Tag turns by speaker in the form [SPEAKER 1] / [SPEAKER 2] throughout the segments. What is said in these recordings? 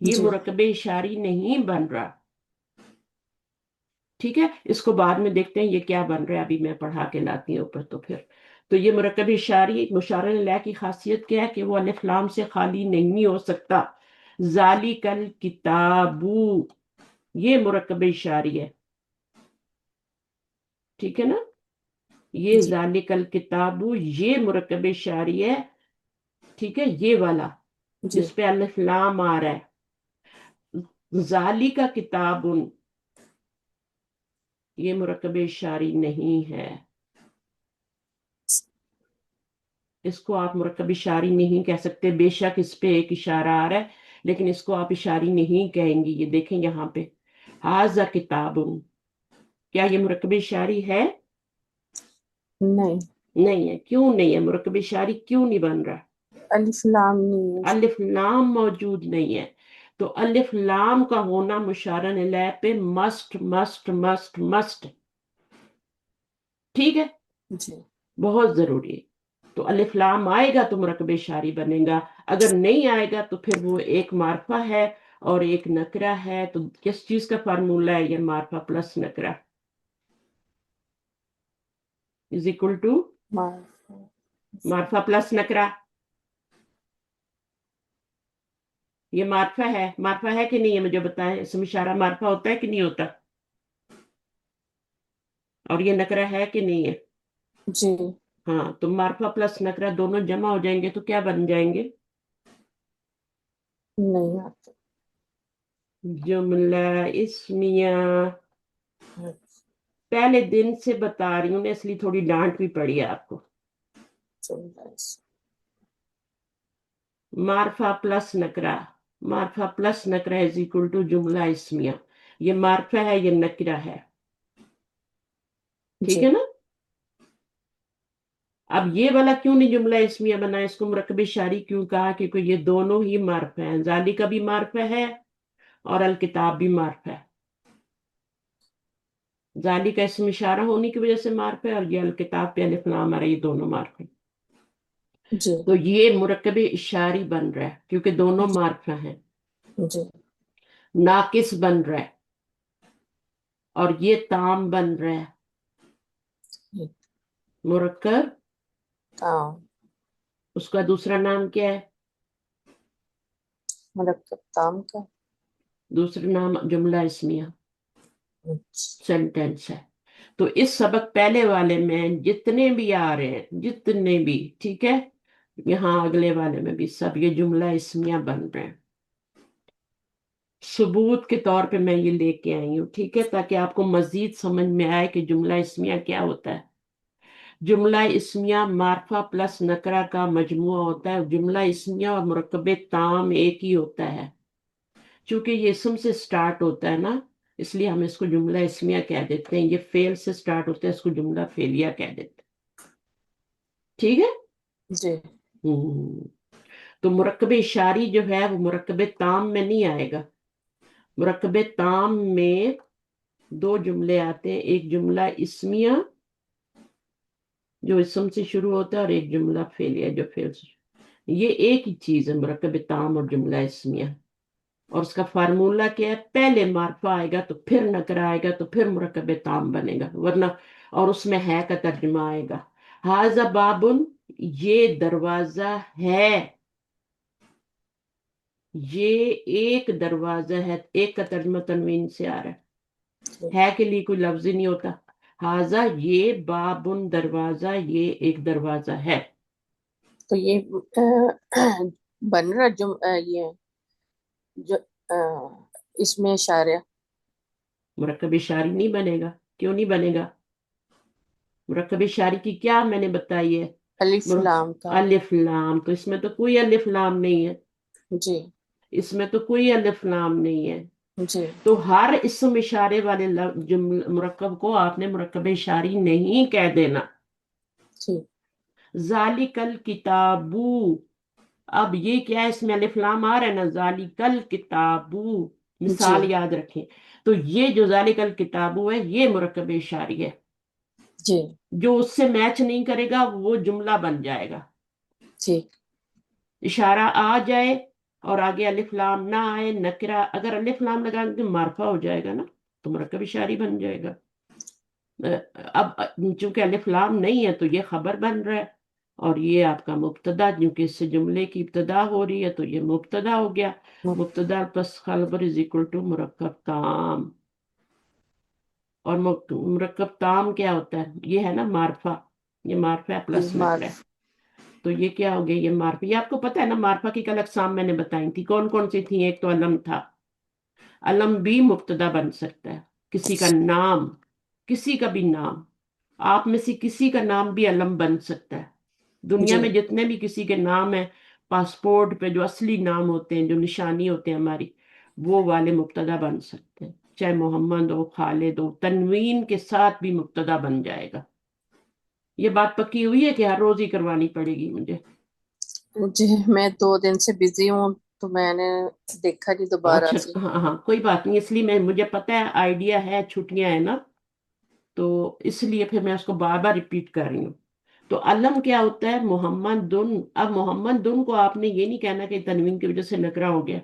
[SPEAKER 1] یہ
[SPEAKER 2] جی
[SPEAKER 1] مرکب اشاری نہیں بن رہا. ٹھیک ہے، اس کو بعد میں دیکھتے ہیں یہ کیا بن رہا ہے، ابھی میں پڑھا کے لاتی ہوں اوپر. تو یہ مرکب اشاری مشار الیہ کی خاصیت کیا ہے کہ وہ الف لام سے خالی نہیں ہو سکتا. ذالک الکتاب، یہ مرکب اشاری ہے. ٹھیک ہے نا، یہ
[SPEAKER 2] جی
[SPEAKER 1] ذالک الکتاب یہ مرکب اشاری ہے. ٹھیک ہے، یہ والا
[SPEAKER 2] جی
[SPEAKER 1] جس پہ الف لام آ رہا ہے. ذالک کتاب یہ مرکب اشاری نہیں ہے. اس کو آپ مرکب اشاری نہیں کہہ سکتے. بے شک اس پہ ایک اشارہ آ رہا ہے لیکن اس کو آپ اشاری نہیں کہیں گی. یہ دیکھیں یہاں پہ ھذا کتاب، کیا یہ مرکب اشاری ہے؟
[SPEAKER 2] نہیں،
[SPEAKER 1] نہیں ہے. کیوں نہیں ہے؟ مرکب اشاری کیوں نہیں بن رہا؟
[SPEAKER 2] الف لام نہیں ہے.
[SPEAKER 1] الف لام موجود نہیں ہے. تو الف لام کا ہونا مشار الیہ پہ مسٹ مسٹ مسٹ مسٹ. ٹھیک ہے،
[SPEAKER 2] جی
[SPEAKER 1] بہت ضروری ہے. تو الف لام آئے گا تو مرکب اشاری بنے گا. اگر نہیں آئے گا تو پھر وہ ایک معرفہ ہے اور ایک نکرہ ہے. تو کس چیز کا فارمولہ ہے؟ یہ معرفہ پلس نکرہ از اکول ٹو معرفہ پلس نکرہ. یہ معرفہ ہے. معرفہ ہے کہ نہیں ہے؟ مجھے بتائیں. اسم اشارہ معرفہ ہوتا ہے کہ نہیں ہوتا؟ اور یہ نکرہ ہے کہ نہیں ہے؟
[SPEAKER 2] جی
[SPEAKER 1] ہاں، تو معرفہ پلس نکرہ دونوں جمع ہو جائیں گے تو کیا بن جائیں گے؟
[SPEAKER 2] نہیں آتا.
[SPEAKER 1] جملہ اسمیہ. پہلے دن سے بتا رہی ہوں اس لیے تھوڑی ڈانٹ بھی پڑی ہے آپ کو. معرفہ پلس نکرہ، معرفہ پلس نکرہ از اکول ٹو جملہ اسمیہ. یہ معرفہ ہے، یہ نکرہ ہے. ٹھیک
[SPEAKER 2] جی
[SPEAKER 1] ہے نا. اب یہ والا کیوں نہیں جملہ اسمیہ بنا؟ اس کو مرکب اشاری کیوں کہا؟ کیونکہ یہ دونوں ہی معرفہ ہیں. ذالک بھی معرفہ ہے اور الکتاب بھی معرفہ ہے. ذالک کا اسم اشارہ ہونے کی وجہ سے معرفہ ہے اور یہ الکتاب پہ الف لام آ رہا ہے، یہ دونوں معرفہ ہیں.
[SPEAKER 2] جی
[SPEAKER 1] تو یہ مرکب اشاری بن رہا ہے کیونکہ دونوں معرفہ ہیں.
[SPEAKER 2] جی
[SPEAKER 1] ناقص بن رہا ہے اور یہ تام بن رہا ہے. مرکب،
[SPEAKER 2] ہاں
[SPEAKER 1] اس کا دوسرا نام کیا ہے؟
[SPEAKER 2] مرکب تام کا.
[SPEAKER 1] دوسرا نام جملہ اسمیہ،
[SPEAKER 2] اچھا.
[SPEAKER 1] سینٹینس ہے. تو اس سبق پہلے والے میں جتنے بھی آ رہے ہیں، جتنے بھی، ٹھیک ہے، یہاں اگلے والے میں بھی سب یہ جملہ اسمیہ بن رہے ہیں. ثبوت کے طور پہ میں یہ لے کے آئی ہوں. ٹھیک ہے، تاکہ آپ کو مزید سمجھ میں آئے کہ جملہ اسمیہ کیا ہوتا ہے. جملہ اسمیہ معرفہ پلس نکرہ کا مجموعہ ہوتا ہے. جملہ اسمیہ اور مرکب تام ایک ہی ہوتا ہے. چونکہ یہ اسم سے سٹارٹ ہوتا ہے نا، اس لیے ہم اس کو جملہ اسمیہ کہہ دیتے ہیں. یہ فعل سے سٹارٹ ہوتا ہے، اس کو جملہ فعلیہ کہہ دیتے ہیں. ٹھیک ہے.
[SPEAKER 2] جی
[SPEAKER 1] تو مرکب اشاری جو ہے وہ مرکب تام میں نہیں آئے گا. مرکب تام میں دو جملے آتے ہیں. ایک جملہ اسمیہ جو اسم سے شروع ہوتا ہے اور ایک جملہ فعلیہ جو فعل سے. یہ ایک ہی چیز ہے مرکب تام اور جملہ اسمیہ. اور اس کا فارمولہ کیا ہے؟ پہلے معرفہ آئے گا تو پھر نکرہ آئے گا تو پھر مرکب تام بنے گا، ورنہ اور اس میں ہے کا ترجمہ آئے گا. ھذا باب، یہ دروازہ ہے. یہ ایک دروازہ ہے. ایک کا ترجمہ تنوین سے آ رہا ہے کے لیے کوئی لفظ ہی نہیں ہوتا. ھذا یہ بابن دروازہ، یہ ایک دروازہ ہے.
[SPEAKER 2] تو یہ بن رہا یہ جو اس میں اشارہ.
[SPEAKER 1] مرکب اشاری نہیں بنے گا. کیوں نہیں بنے گا؟ مرکب اشاری کی کیا میں نے بتائی ہے؟
[SPEAKER 2] الف لام کا.
[SPEAKER 1] الف لام. تو اس میں تو کوئی الف لام نہیں ہے.
[SPEAKER 2] جی
[SPEAKER 1] اس میں تو کوئی الف لام نہیں ہے.
[SPEAKER 2] جی
[SPEAKER 1] تو ہر اسم اشارے والے مرکب کو آپ نے مرکب اشاری نہیں کہہ دینا.
[SPEAKER 2] ٹھیک.
[SPEAKER 1] ذالک الکتاب، اب یہ کیا ہے؟ اس میں الف لام آ رہا ہے نا. ذالک الکتاب،
[SPEAKER 2] جی
[SPEAKER 1] مثال یاد رکھیں. تو یہ جو ذالک الکتاب ہے یہ مرکب اشاری ہے.
[SPEAKER 2] جی
[SPEAKER 1] جو اس سے میچ نہیں کرے گا وہ جملہ بن جائے گا.
[SPEAKER 2] ٹھیک.
[SPEAKER 1] اشارہ آ جائے اور آگے الف لام نہ آئے نکرا، اگر الف لام لگا کے معرفہ ہو جائے گا نا تو مرکب اشاری بن جائے گا. اب چونکہ الف لام نہیں ہے تو یہ خبر بن رہا ہے، اور یہ آپ کا مبتدا، کیونکہ اس سے جملے کی ابتدا ہو رہی ہے تو یہ مبتدا ہو گیا. مبتدا پس خبر از اکول ٹو مرکب تام. اور مرکب تام کیا ہوتا ہے؟ یہ ہے نا معرفہ، یہ معرفہ ہے پلس نکرہ. تو یہ کیا ہو گیا؟ یہ معرفہ. یہ آپ کو پتا ہے نا معرفہ کی کل اقسام میں نے بتائی تھی کون کون سی تھی. ایک تو علم تھا، علم بھی مبتدا بن سکتا ہے. کسی کا نام، کسی کا بھی نام، آپ میں سے کسی کا نام بھی علم بن سکتا ہے. دنیا
[SPEAKER 2] جی
[SPEAKER 1] میں جتنے بھی کسی کے نام ہیں، پاسپورٹ پہ جو اصلی نام ہوتے ہیں، جو نشانی ہوتے ہیں ہماری، وہ والے مبتدا بن سکتے ہیں. چاہے محمد ہو، خالد ہو، تنوین کے ساتھ بھی مبتدا بن جائے گا. یہ بات پکی ہوئی ہے کہ ہر روز ہی کروانی پڑے گی مجھے؟
[SPEAKER 2] جی میں 2 دن سے بزی ہوں تو میں نے دیکھا نہیں دوبارہ
[SPEAKER 1] اچھا،
[SPEAKER 2] سے.
[SPEAKER 1] ہاں ہاں کوئی بات نہیں. اس لیے مجھے پتا ہے، آئیڈیا ہے، چھٹیاں ہیں نا، تو اس لیے پھر میں اس کو بار بار ریپیٹ کر رہی ہوں. تو علم کیا ہوتا ہے؟ محمد دن. اب محمد دن کو آپ نے یہ نہیں کہنا کہ تنوین کی وجہ سے نکرا ہو گیا،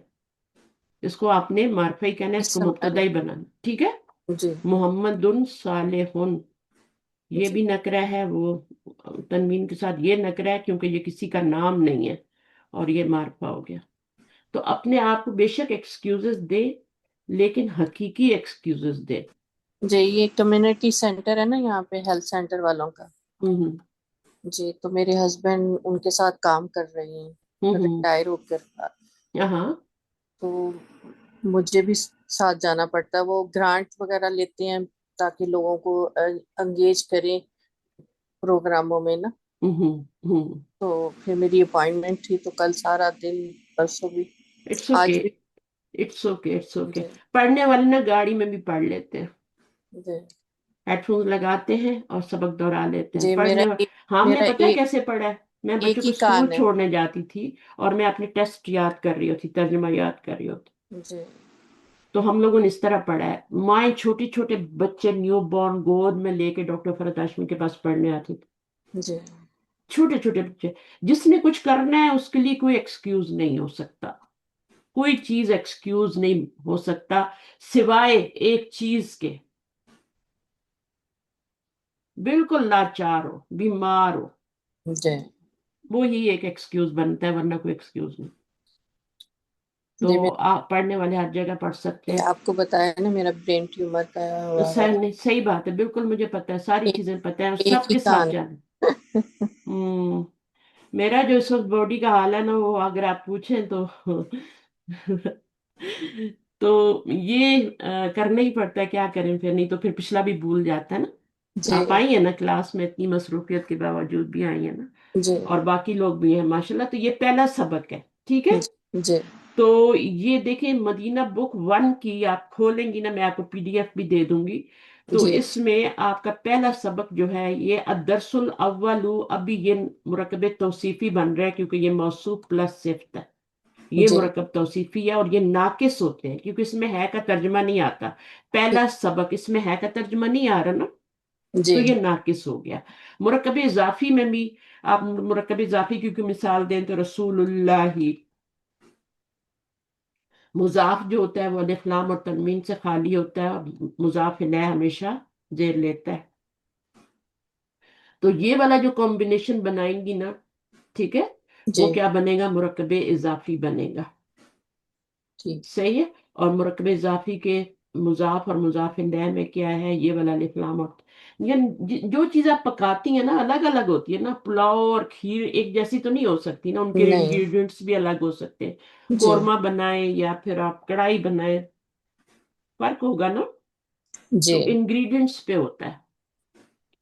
[SPEAKER 1] اس کو آپ نے معرفہ ہی کہنا ہے، اس کو
[SPEAKER 2] اچھا میں
[SPEAKER 1] مبتدا ہی بنانا. ٹھیک ہے.
[SPEAKER 2] نے جی
[SPEAKER 1] محمد دن صالحن، یہ
[SPEAKER 2] جی
[SPEAKER 1] بھی نکرہ ہے، وہ تنوین کے ساتھ یہ نکرہ ہے کیونکہ یہ کسی کا نام نہیں ہے، اور یہ معرفہ ہو گیا. تو اپنے آپ کو بے شک ایکسکیوزز دے، لیکن حقیقی ایکسکیوزز دے.
[SPEAKER 2] جی یہ کمیونٹی سینٹر ہے نا یہاں پہ، ہیلتھ سینٹر والوں کا.
[SPEAKER 1] ہوں
[SPEAKER 2] جی تو میرے ہسبینڈ ان کے ساتھ کام کر رہے ہیں
[SPEAKER 1] ہوں
[SPEAKER 2] ریٹائر ہو کر.
[SPEAKER 1] ہاں
[SPEAKER 2] تو مجھے بھی ساتھ جانا پڑتا ہے. وہ گرانٹ وغیرہ لیتے ہیں تاکہ لوگوں کو انگیج کریں پروگراموں میں نا.
[SPEAKER 1] ہوں.
[SPEAKER 2] تو پھر میری اپائنٹمنٹ تھی تو کل سارا دن، پرسوں بھی،
[SPEAKER 1] اٹس اوکے،
[SPEAKER 2] آج بھی.
[SPEAKER 1] It's okay, it's okay.
[SPEAKER 2] جی
[SPEAKER 1] پڑھنے والے نا گاڑی میں بھی پڑھ لیتے ہیں،
[SPEAKER 2] جی
[SPEAKER 1] ہیڈ فون لگاتے ہیں اور سبق دہرا لیتے ہیں.
[SPEAKER 2] جی
[SPEAKER 1] پڑھنے ہاں، ہم نے
[SPEAKER 2] میرا
[SPEAKER 1] پتہ ہے کیسے پڑھا ہے؟ میں
[SPEAKER 2] ایک
[SPEAKER 1] بچوں کو
[SPEAKER 2] ہی
[SPEAKER 1] اسکول
[SPEAKER 2] کان ہے.
[SPEAKER 1] چھوڑنے جاتی تھی اور میں اپنے ٹیسٹ یاد کر رہی ہوتی، ترجمہ یاد کر رہی ہوتی.
[SPEAKER 2] جی
[SPEAKER 1] تو ہم لوگوں نے اس طرح پڑھا ہے. مائیں چھوٹے چھوٹے بچے نیو بورن گود میں لے کے ڈاکٹر فرحت ہاشمی کے پاس پڑھنے آتی تھی.
[SPEAKER 2] جی
[SPEAKER 1] چھوٹے چھوٹے بچے. جس نے کچھ کرنا ہے اس کے لیے کوئی ایکسکیوز نہیں ہو سکتا، کوئی چیز ایکسکیوز نہیں ہو سکتا سوائے ایک چیز کے، بالکل لاچار ہو، بیمار ہو،
[SPEAKER 2] جی
[SPEAKER 1] وہی ایک ایکسکیوز بنتا ہے، ورنہ کوئی ایکسکیوز نہیں. تو
[SPEAKER 2] جی میں
[SPEAKER 1] آپ پڑھنے والے ہر جگہ پڑھ سکتے
[SPEAKER 2] نے
[SPEAKER 1] ہیں.
[SPEAKER 2] آپ کو بتایا نا میرا برین ٹیومر کا ہوا ہے.
[SPEAKER 1] صحیح بات ہے، بالکل مجھے پتا ہے، ساری
[SPEAKER 2] ایک
[SPEAKER 1] چیزیں پتا ہے، اور
[SPEAKER 2] ایک
[SPEAKER 1] سب
[SPEAKER 2] ہی
[SPEAKER 1] کے ساتھ
[SPEAKER 2] کان
[SPEAKER 1] جانا. میرا جو اس وقت باڈی کا حال ہے نا، وہ اگر آپ پوچھیں تو تو یہ کرنا ہی پڑتا ہے، کیا کریں پھر، نہیں تو پھر پچھلا بھی بھول جاتا ہے نا.
[SPEAKER 2] جی
[SPEAKER 1] آپ آئی ہیں نا کلاس میں، اتنی مصروفیت کے باوجود بھی آئی ہیں نا،
[SPEAKER 2] جی
[SPEAKER 1] اور باقی لوگ بھی ہیں ماشاءاللہ. تو یہ پہلا سبق ہے، ٹھیک ہے.
[SPEAKER 2] جی
[SPEAKER 1] تو یہ دیکھیں مدینہ بک 1 کی آپ کھولیں گی نا، میں آپ کو PDF بھی دے دوں گی. تو
[SPEAKER 2] جی
[SPEAKER 1] اس میں آپ کا پہلا سبق جو ہے یہ الدرس الاول، ابھی یہ مرکب توصیفی بن رہا ہے کیونکہ یہ موصوف پلس صفت ہے. یہ
[SPEAKER 2] جی
[SPEAKER 1] مرکب توصیفی ہے اور یہ ناقص ہوتے ہیں کیونکہ اس میں ہے کا ترجمہ نہیں آتا. پہلا سبق اس میں ہے کا ترجمہ نہیں آ رہا نا،
[SPEAKER 2] جی
[SPEAKER 1] تو یہ ناقص ہو گیا. مرکب اضافی میں بھی آپ مرکب اضافی کیونکہ مثال دیں تو رسول اللہ، مضاف جو ہوتا ہے وہ الف لام اور تنوین سے خالی ہوتا ہے، اور مضاف الیہ ہمیشہ زیر لیتا ہے. تو یہ والا جو کمبینیشن بنائیں گی نا، ٹھیک ہے، وہ
[SPEAKER 2] جی
[SPEAKER 1] کیا بنے گا؟ مرکب اضافی بنے گا.
[SPEAKER 2] ٹھیک
[SPEAKER 1] صحیح ہے. اور مرکب اضافی کے مضاف اور مضاف الیہ میں کیا ہے؟ یہ والا الف لام. اور یعنی جو چیز آپ پکاتی ہیں نا الگ الگ ہوتی ہے نا. پلاؤ اور کھیر ایک جیسی تو نہیں ہو سکتی نا، ان کے
[SPEAKER 2] نہیں.
[SPEAKER 1] انگریڈینٹس بھی الگ ہو سکتے ہیں.
[SPEAKER 2] جی
[SPEAKER 1] قورمہ بنائیں یا پھر آپ کڑھائی بنائیں، فرق ہوگا نا.
[SPEAKER 2] جی
[SPEAKER 1] تو انگریڈینٹس پہ ہوتا ہے،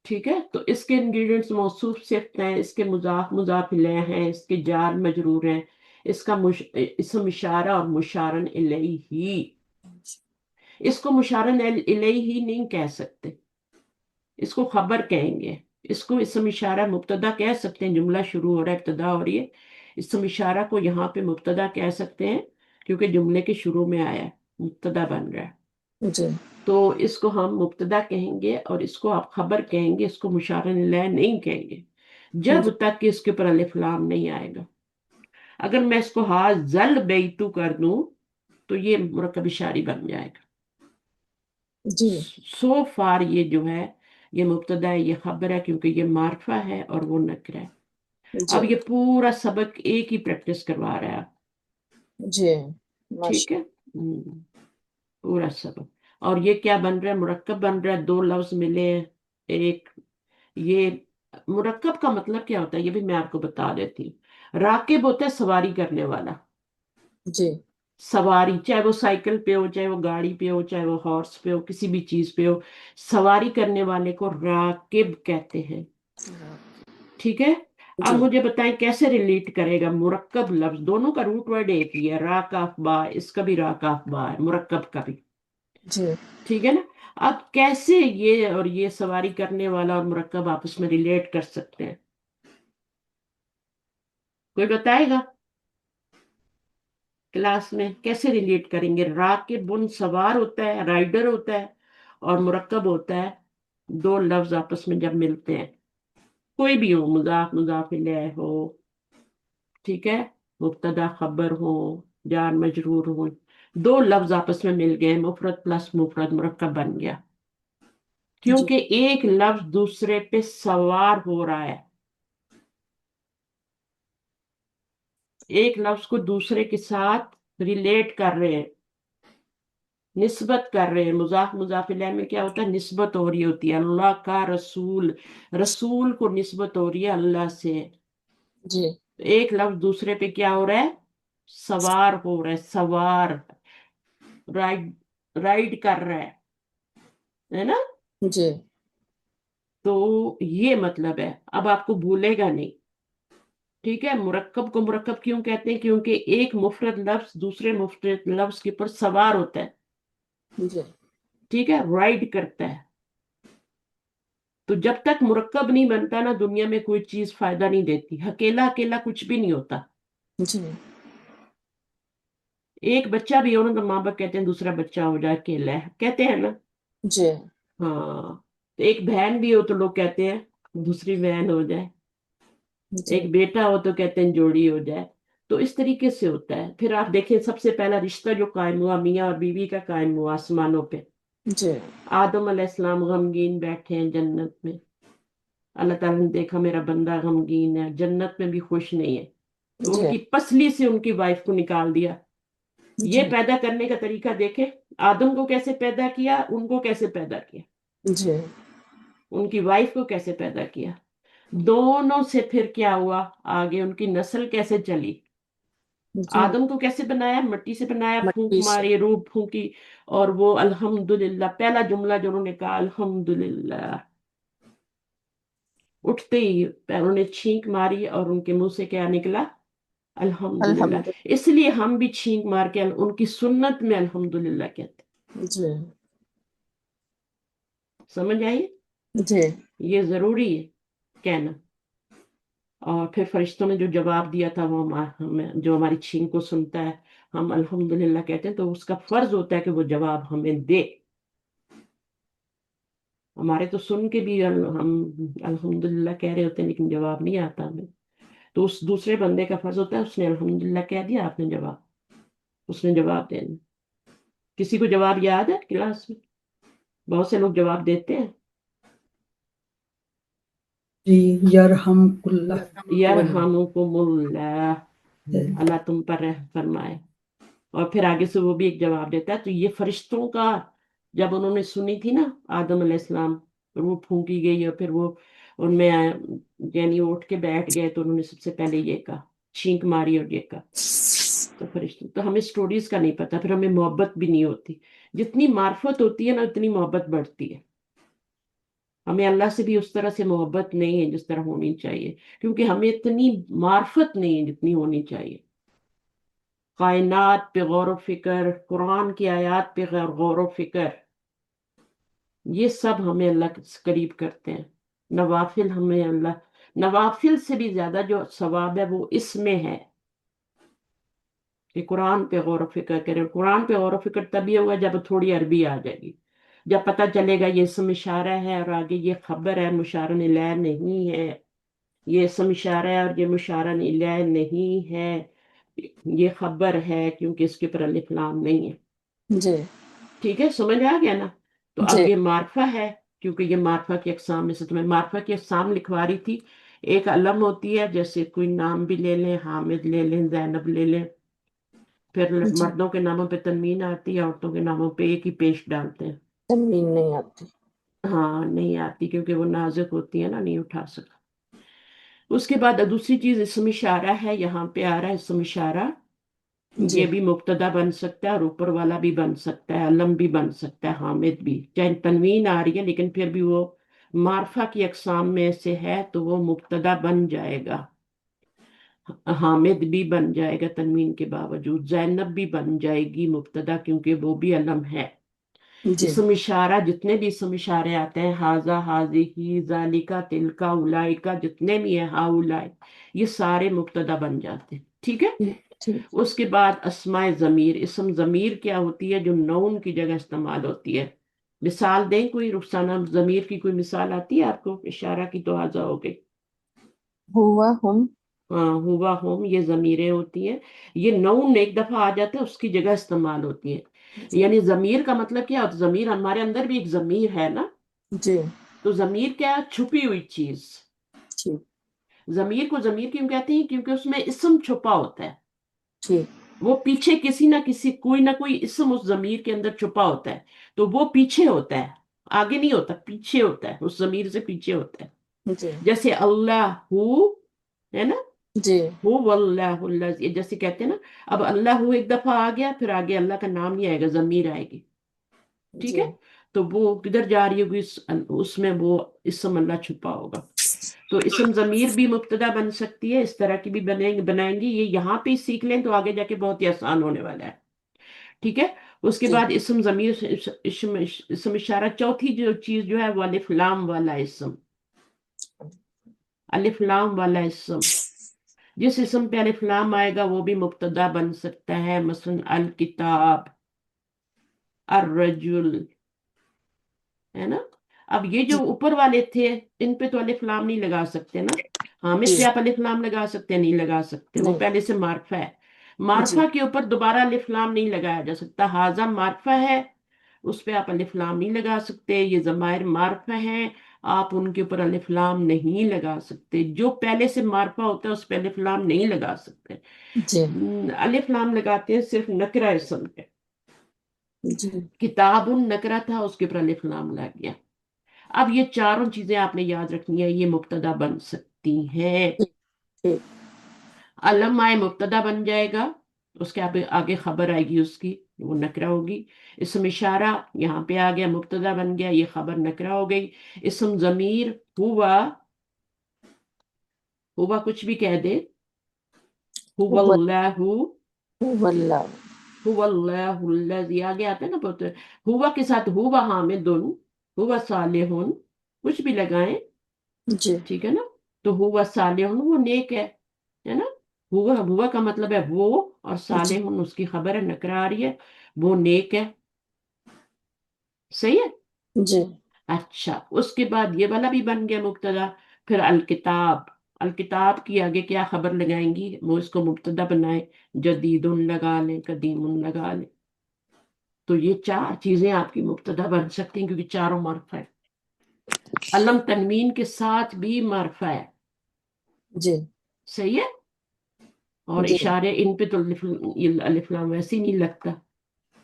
[SPEAKER 1] ٹھیک ہے. تو اس کے انگریڈینٹس موصوف صفت ہیں، اس کے مضاف مضاف الیہ ہیں، اس کے جار مجرور ہیں، اس کا اسم اشارہ اور مشارن الیہ. اس کو مشارن الیہ نہیں کہہ سکتے، اس کو خبر کہیں گے. اس کو اسم اشارہ مبتدا کہہ سکتے ہیں، جملہ شروع ہو رہا ہے، ابتدا ہو رہی ہے. اسم اشارہ کو یہاں پہ مبتدا کہہ سکتے ہیں کیونکہ جملے کے شروع میں آیا ہے، مبتدا بن رہا ہے.
[SPEAKER 2] جی
[SPEAKER 1] تو اس کو ہم مبتدا کہیں گے اور اس کو آپ خبر کہیں گے، اس کو مشارن الیہ نہیں کہیں گے جب
[SPEAKER 2] جی
[SPEAKER 1] تک کہ اس کے اوپر الف لام نہیں آئے گا. اگر میں اس کو ہا زل بیتو کر دوں تو یہ مرکب اشاری بن جائے گا.
[SPEAKER 2] جی
[SPEAKER 1] سو فار یہ جو ہے یہ مبتدا ہے، یہ خبر ہے کیونکہ یہ معرفہ ہے اور وہ نکرہ ہے.
[SPEAKER 2] جی
[SPEAKER 1] اب یہ پورا سبق ایک ہی پریکٹس کروا رہا ہے آپ.
[SPEAKER 2] جی
[SPEAKER 1] ٹھیک
[SPEAKER 2] ماشاء
[SPEAKER 1] ہے. پورا سبق. اور یہ کیا بن رہا ہے؟ مرکب بن رہا ہے، دو لفظ ملے ہیں. ایک یہ مرکب کا مطلب کیا ہوتا ہے یہ بھی میں آپ کو بتا دیتی ہوں. راکب ہوتا ہے سواری کرنے والا.
[SPEAKER 2] جی
[SPEAKER 1] سواری چاہے وہ سائیکل پہ ہو، چاہے وہ گاڑی پہ ہو، چاہے وہ ہارس پہ ہو، کسی بھی چیز پہ ہو، سواری کرنے والے کو راکب کہتے ہیں. ٹھیک ہے. اب
[SPEAKER 2] جی
[SPEAKER 1] مجھے بتائیں کیسے ریلیٹ کرے گا مرکب لفظ، دونوں کا روٹ ورڈ ایک ہی ہے، را کاف با، اس کا بھی را کاف با ہے، مرکب کا بھی.
[SPEAKER 2] جی
[SPEAKER 1] ٹھیک ہے نا. اب کیسے یہ اور یہ سواری کرنے والا اور مرکب آپس میں ریلیٹ کر سکتے ہیں؟ کوئی بتائے گا کلاس میں کیسے ریلیٹ کریں گے؟ راکب بن سوار ہوتا ہے، رائڈر ہوتا ہے، اور مرکب ہوتا ہے دو لفظ آپس میں جب ملتے ہیں، کوئی بھی ہو، مضاف مضاف الیہ ہو، ٹھیک ہے، مبتدا خبر ہو، جار مجرور ہو، دو لفظ آپس میں مل گئے، مفرد پلس مفرد مرکب بن گیا.
[SPEAKER 2] جی
[SPEAKER 1] کیونکہ ایک لفظ دوسرے پہ سوار ہو رہا ہے، ایک لفظ کو دوسرے کے ساتھ ریلیٹ کر رہے ہیں، نسبت کر رہے ہیں. مضاف مضاف الیہ میں کیا ہوتا ہے؟ نسبت ہو رہی ہوتی ہے. اللہ کا رسول، رسول کو نسبت ہو رہی ہے اللہ سے.
[SPEAKER 2] جی
[SPEAKER 1] ایک لفظ دوسرے پہ کیا ہو رہا ہے؟ سوار ہو رہا ہے، سوار، رائڈ، رائڈ کر رہا ہے نا.
[SPEAKER 2] جی
[SPEAKER 1] تو یہ مطلب ہے. اب آپ کو بھولے گا نہیں. ٹھیک ہے. مرکب کو مرکب کیوں کہتے ہیں؟ کیونکہ ایک مفرد لفظ دوسرے مفرد لفظ کے اوپر سوار ہوتا ہے.
[SPEAKER 2] جی
[SPEAKER 1] ٹھیک ہے، رائڈ کرتا ہے. تو جب تک مرکب نہیں بنتا نا دنیا میں کوئی چیز فائدہ نہیں دیتی. اکیلا اکیلا کچھ بھی نہیں ہوتا.
[SPEAKER 2] جی
[SPEAKER 1] ایک بچہ بھی ہو نا تو ماں باپ کہتے ہیں دوسرا بچہ ہو جائے، اکیلا ہے، کہتے ہیں نا.
[SPEAKER 2] جی
[SPEAKER 1] ہاں. تو ایک بہن بھی ہو تو لوگ کہتے ہیں دوسری بہن ہو جائے.
[SPEAKER 2] جی
[SPEAKER 1] ایک بیٹا ہو تو کہتے ہیں جوڑی ہو جائے. تو اس طریقے سے ہوتا ہے. پھر آپ دیکھیں سب سے پہلا رشتہ جو قائم ہوا میاں اور بیوی کا قائم ہوا آسمانوں پہ.
[SPEAKER 2] جی
[SPEAKER 1] آدم علیہ السلام غمگین بیٹھے ہیں جنت میں. اللہ تعالیٰ نے دیکھا میرا بندہ غمگین ہے، جنت میں بھی خوش نہیں ہے، تو ان
[SPEAKER 2] جی
[SPEAKER 1] کی پسلی سے ان کی وائف کو نکال دیا. یہ
[SPEAKER 2] جی
[SPEAKER 1] پیدا کرنے کا طریقہ دیکھے، آدم کو کیسے پیدا کیا، ان کو کیسے پیدا کیا،
[SPEAKER 2] جی
[SPEAKER 1] ان کی وائف کو کیسے پیدا کیا. دونوں سے پھر کیا ہوا آگے، ان کی نسل کیسے چلی.
[SPEAKER 2] جی
[SPEAKER 1] آدم کو کیسے بنایا؟ مٹی سے بنایا، پھونک
[SPEAKER 2] مٹی سے
[SPEAKER 1] ماری، روح پھونکی، اور وہ الحمدللہ پہلا جملہ جو انہوں نے کہا الحمدللہ. اٹھتے ہی انہوں نے چھینک ماری اور ان کے منہ سے کیا نکلا؟ الحمدللہ.
[SPEAKER 2] الحمد
[SPEAKER 1] اس لیے ہم بھی چھینک مار کے ان کی سنت میں الحمدللہ کہتے ہیں.
[SPEAKER 2] جی
[SPEAKER 1] سمجھ آئی؟
[SPEAKER 2] جی
[SPEAKER 1] یہ ضروری ہے کہنا. اور پھر فرشتوں نے جو جواب دیا تھا وہ جو ہماری چھینک کو سنتا ہے ہم الحمدللہ کہتے ہیں، تو اس کا فرض ہوتا ہے کہ وہ جواب ہمیں دے. ہمارے تو سن کے بھی ہم الحمدللہ کہہ رہے ہوتے ہیں لیکن جواب نہیں آتا ہمیں. تو اس دوسرے بندے کا فرض ہوتا ہے اس نے الحمدللہ کہہ دیا، آپ نے جواب، اس نے جواب دینا. کسی کو جواب یاد ہے کلاس میں؟ بہت سے لوگ جواب دیتے ہیں.
[SPEAKER 3] جی یرحمک اللہ.
[SPEAKER 1] یرحمکم اللہ، اللہ تم پر رحم فرمائے. اور پھر آگے سے وہ بھی ایک جواب دیتا ہے. تو یہ فرشتوں کا جب انہوں نے سنی تھی نا آدم علیہ السلام، روح پھونکی گئی اور پھر وہ ان میں یعنی اٹھ کے بیٹھ گئے، تو انہوں نے سب سے پہلے یہ کہا، چھینک ماری اور یہ کہا. تو فرشتوں تو ہمیں سٹوریز کا نہیں پتا، پھر ہمیں محبت بھی نہیں ہوتی. جتنی معرفت ہوتی ہے نا اتنی محبت بڑھتی ہے. ہمیں اللہ سے بھی اس طرح سے محبت نہیں ہے جس طرح ہونی چاہیے، کیونکہ ہمیں اتنی معرفت نہیں ہے جتنی ہونی چاہیے. کائنات پہ غور و فکر، قرآن کی آیات پہ غور و فکر، یہ سب ہمیں اللہ کے قریب کرتے ہیں. نوافل ہمیں اللہ، نوافل سے بھی زیادہ جو ثواب ہے وہ اس میں ہے کہ قرآن پہ غور و فکر کریں. قرآن پہ غور و فکر تبھی ہوگا جب تھوڑی عربی آ جائے گی، جب پتہ چلے گا یہ اسم اشارہ ہے اور آگے یہ خبر ہے، مشارن الیہ نہیں ہے، یہ اسم اشارہ ہے اور یہ مشارن الیہ نہیں ہے. یہ خبر ہے کیونکہ اس کے اوپر الف لام نہیں ہے.
[SPEAKER 2] جی
[SPEAKER 1] ٹھیک ہے، سمجھ آ گیا نا؟ تو اب
[SPEAKER 2] جی
[SPEAKER 1] یہ معرفہ ہے کیونکہ یہ معرفہ کی اقسام میں سے تمہیں معرفہ کی اقسام لکھوا رہی تھی. ایک علم ہوتی ہے، جیسے کوئی نام بھی لے لیں، حامد لے لیں، زینب لے لیں. پھر
[SPEAKER 2] جی
[SPEAKER 1] مردوں کے ناموں پہ تنوین آتی ہے، عورتوں کے ناموں پہ ایک ہی پیش ڈالتے ہیں.
[SPEAKER 2] تنوین نہیں آتی.
[SPEAKER 1] ہاں نہیں آتی کیونکہ وہ نازک ہوتی ہے نا، نہیں اٹھا سکتا. اس کے بعد دوسری چیز اسم اشارہ ہے. یہاں پہ آ رہا ہے اسم اشارہ،
[SPEAKER 2] جی
[SPEAKER 1] یہ بھی مبتدا بن سکتا ہے اور اوپر والا بھی بن سکتا ہے، علم بھی بن سکتا ہے، حامد بھی. چاہے تنوین آ رہی ہے لیکن پھر بھی وہ معرفہ کی اقسام میں سے ہے تو وہ مبتدا بن جائے گا. حامد بھی بن جائے گا تنوین کے باوجود، زینب بھی بن جائے گی مبتدا کیونکہ وہ بھی علم ہے.
[SPEAKER 2] جی
[SPEAKER 1] اسم اشارہ جتنے بھی اسم اشارے آتے ہیں، ہاذا، ہاذہ، ذالکا، تلکا، اولائکا، جتنے بھی ہیں، ہاؤلائی، یہ سارے مبتدا بن جاتے ہیں. ٹھیک ہے.
[SPEAKER 2] ٹھیک.
[SPEAKER 1] اس کے بعد اسماء ضمیر. اسم ضمیر کیا ہوتی ہے؟ جو نون کی جگہ استعمال ہوتی ہے. مثال دیں کوئی، رخسانہ، ضمیر کی کوئی مثال آتی ہے آپ کو؟ اشارہ کی تو ہاذا ہو گئی.
[SPEAKER 2] ہوا ہم.
[SPEAKER 1] ہاں، ہوا، ہوم، یہ ضمیریں ہوتی ہیں. یہ نون ایک دفعہ آ جاتا ہے، اس کی جگہ استعمال ہوتی ہیں.
[SPEAKER 2] جی
[SPEAKER 1] یعنی ضمیر کا مطلب کیا ہوتا ہے؟ ضمیر، ہمارے اندر بھی ایک ضمیر ہے نا.
[SPEAKER 2] جی
[SPEAKER 1] تو ضمیر کیا ہے؟ چھپی ہوئی چیز.
[SPEAKER 2] ٹھیک
[SPEAKER 1] ضمیر کو ضمیر کیوں کہتے ہیں؟ کیونکہ اس میں اسم چھپا ہوتا ہے.
[SPEAKER 2] ٹھیک.
[SPEAKER 1] وہ پیچھے کسی نہ کسی، کوئی نہ کوئی اسم اس ضمیر کے اندر چھپا ہوتا ہے. تو وہ پیچھے ہوتا ہے، آگے نہیں ہوتا، پیچھے ہوتا ہے، اس ضمیر سے پیچھے ہوتا ہے.
[SPEAKER 2] جی
[SPEAKER 1] جیسے اللہ ہو ہے نا،
[SPEAKER 2] جی
[SPEAKER 1] ہو واللہ اللہ، یہ جیسے کہتے ہیں نا. اب اللہ ہو ایک دفعہ آ گیا، پھر آگے اللہ کا نام نہیں آئے گا، ضمیر آئے گی. ٹھیک
[SPEAKER 2] جی
[SPEAKER 1] ہے. تو وہ کدھر جا رہی ہوگی؟ اس میں وہ اسم اللہ چھپا ہوگا. تو اسم ضمیر بھی مبتدا بن سکتی ہے، اس طرح کی بھی بنائیں گی. یہ یہاں پہ سیکھ لیں تو آگے جا کے بہت ہی آسان ہونے والا ہے. ٹھیک ہے. اس کے
[SPEAKER 2] جی
[SPEAKER 1] بعد اسم ضمیر، اسم اشارہ. چوتھی جو چیز جو ہے وہ الف لام والا اسم. الف لام والا اسم، جس اسم پہ الف لام آئے گا وہ بھی مبتدا بن سکتا ہے. مثلا الکتاب، الرجل، ہے نا. اب یہ جو
[SPEAKER 2] جی
[SPEAKER 1] اوپر والے تھے ان پہ تو الف لام نہیں لگا سکتے نا. حامد
[SPEAKER 2] جی
[SPEAKER 1] پہ آپ الف لام لگا سکتے ہیں؟ نہیں لگا سکتے، وہ
[SPEAKER 2] نہیں.
[SPEAKER 1] پہلے سے معرفہ ہے.
[SPEAKER 2] جی
[SPEAKER 1] معرفہ کے اوپر دوبارہ الف لام نہیں لگایا جا سکتا. حاذا معرفہ ہے، اس پہ آپ الف لام نہیں لگا سکتے. یہ ضمائر معرفہ ہیں، آپ ان کے اوپر الف لام نہیں لگا سکتے. جو پہلے سے معرفہ ہوتا ہے اس پہ الف لام نہیں لگا سکتے.
[SPEAKER 2] جی
[SPEAKER 1] الف لام لگاتے ہیں صرف نکرہ اسم پہ.
[SPEAKER 2] جی
[SPEAKER 1] کتاب نکرہ تھا، اس کے اوپر الف لام لگ گیا. اب یہ چاروں چیزیں آپ نے یاد رکھنی ہے، یہ مبتدا بن سکتی ہیں.
[SPEAKER 2] ٹھیک.
[SPEAKER 1] علم آئے مبتدا بن جائے گا، اس کے آگے خبر آئے گی، اس کی وہ نکرہ ہوگی. اسم اشارہ یہاں پہ آ گیا، مبتدا بن گیا، یہ خبر نکرہ ہو گئی. اسم ضمیر ہوا، ہوا کچھ بھی کہہ دے. ہوا اللہ،
[SPEAKER 2] واللہ.
[SPEAKER 1] ہوا اللہ الذی، آگے آتا ہے نا بہت. ہوا کے ساتھ ہوا حامدن، ہوا صالحن، کچھ بھی لگائیں.
[SPEAKER 2] جی
[SPEAKER 1] ٹھیک ہے نا. تو ہوا صالحن، وہ نیک ہے نا. ہوا کا مطلب ہے وہ، اور
[SPEAKER 2] جی
[SPEAKER 1] صالحن اس کی خبر ہے، نکرہ آ رہی ہے، وہ نیک ہے. صحیح ہے.
[SPEAKER 2] جی
[SPEAKER 1] اچھا، اس کے بعد یہ والا بھی بن گیا مبتدا. پھر الکتاب، الکتاب کی آگے کیا خبر لگائیں گی؟ وہ اس کو مبتدا بنائیں، جدید لگا لیں، قدیم لگا لیں. تو یہ چار چیزیں آپ کی مبتدا بن سکتی ہیں کیونکہ چاروں معرفہ ہے. علم تنوین کے ساتھ بھی معرفہ ہے.
[SPEAKER 2] جی
[SPEAKER 1] صحیح ہے. اور
[SPEAKER 2] جی
[SPEAKER 1] اشارے ان پہ تو الف لام ویسے ہی نہیں لگتا.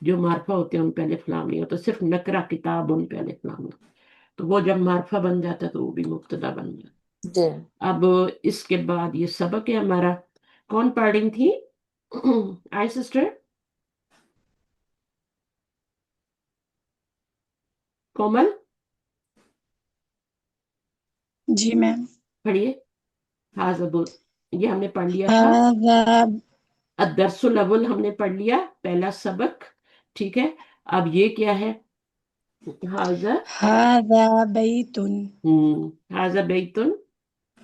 [SPEAKER 1] جو معرفہ ہوتے ہیں ان پہ الف لام نہیں ہوتا، صرف نکرہ کتاب ان پہ الف لام ہوتا. تو وہ جب معرفہ بن جاتا ہے تو وہ بھی مبتدا بن جاتا.
[SPEAKER 2] جی.
[SPEAKER 1] اب اس کے بعد یہ سبق ہے ہمارا. کون پڑھ رہی تھی؟ آئی سسٹر کومل
[SPEAKER 4] جی میم.
[SPEAKER 1] پڑھیے. ہاں زبور، یہ ہم نے پڑھ لیا تھا.
[SPEAKER 4] هذا
[SPEAKER 1] الدرس الاول ہم نے پڑھ لیا، پہلا سبق. ٹھیک ہے. اب یہ کیا ہے؟ حاضر،
[SPEAKER 4] هذا بيت.
[SPEAKER 1] حاضر بیتن،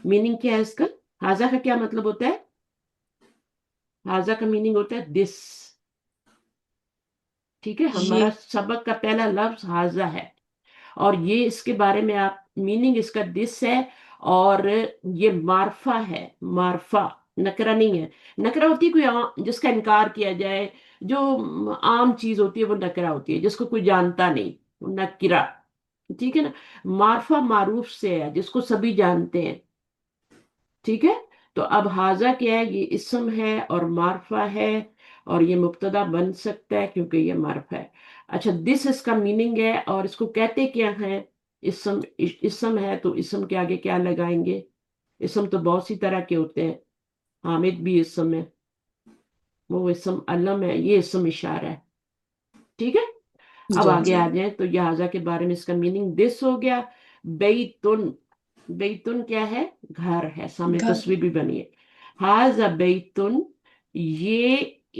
[SPEAKER 1] میننگ کیا ہے اس کا؟ حاضر کا کیا مطلب ہوتا ہے؟ حاضر کا میننگ ہوتا ہے دس. ٹھیک ہے. ہمارا
[SPEAKER 4] یہ
[SPEAKER 1] سبق کا پہلا لفظ حاضر ہے، اور یہ اس کے بارے میں آپ میننگ اس کا دس ہے، اور یہ معرفہ ہے. معرفہ نکرا نہیں ہے. نکرا ہوتی ہے کوئی جس کا انکار کیا جائے، جو عام چیز ہوتی ہے وہ نکرا ہوتی ہے، جس کو کوئی جانتا نہیں، وہ نکرا. ٹھیک ہے نا. معرفہ معروف سے ہے، جس کو سبھی جانتے ہیں. ٹھیک ہے. تو اب حاضہ کیا ہے؟ یہ اسم ہے اور معرفہ ہے، اور یہ مبتدا بن سکتا ہے کیونکہ یہ معرفہ ہے. اچھا، دس اس کا میننگ ہے، اور اس کو کہتے کیا ہے؟ اسم ہے تو اسم کے آگے کیا لگائیں گے؟ اسم تو بہت سی طرح کے ہوتے ہیں. حامد بھی اسم ہے، وہ اسم علم ہے، یہ اسم اشارہ ہے. ٹھیک ہے. اب
[SPEAKER 2] جی
[SPEAKER 1] آگے آ جائیں تو یہ کے بارے میں اس کا میننگ دس ہو گیا. بیتن. بیتن کیا ہے؟ گھر ہے. سامنے
[SPEAKER 4] گھر.
[SPEAKER 1] تصویر بھی بنی ہے. حاذا بیتن، یہ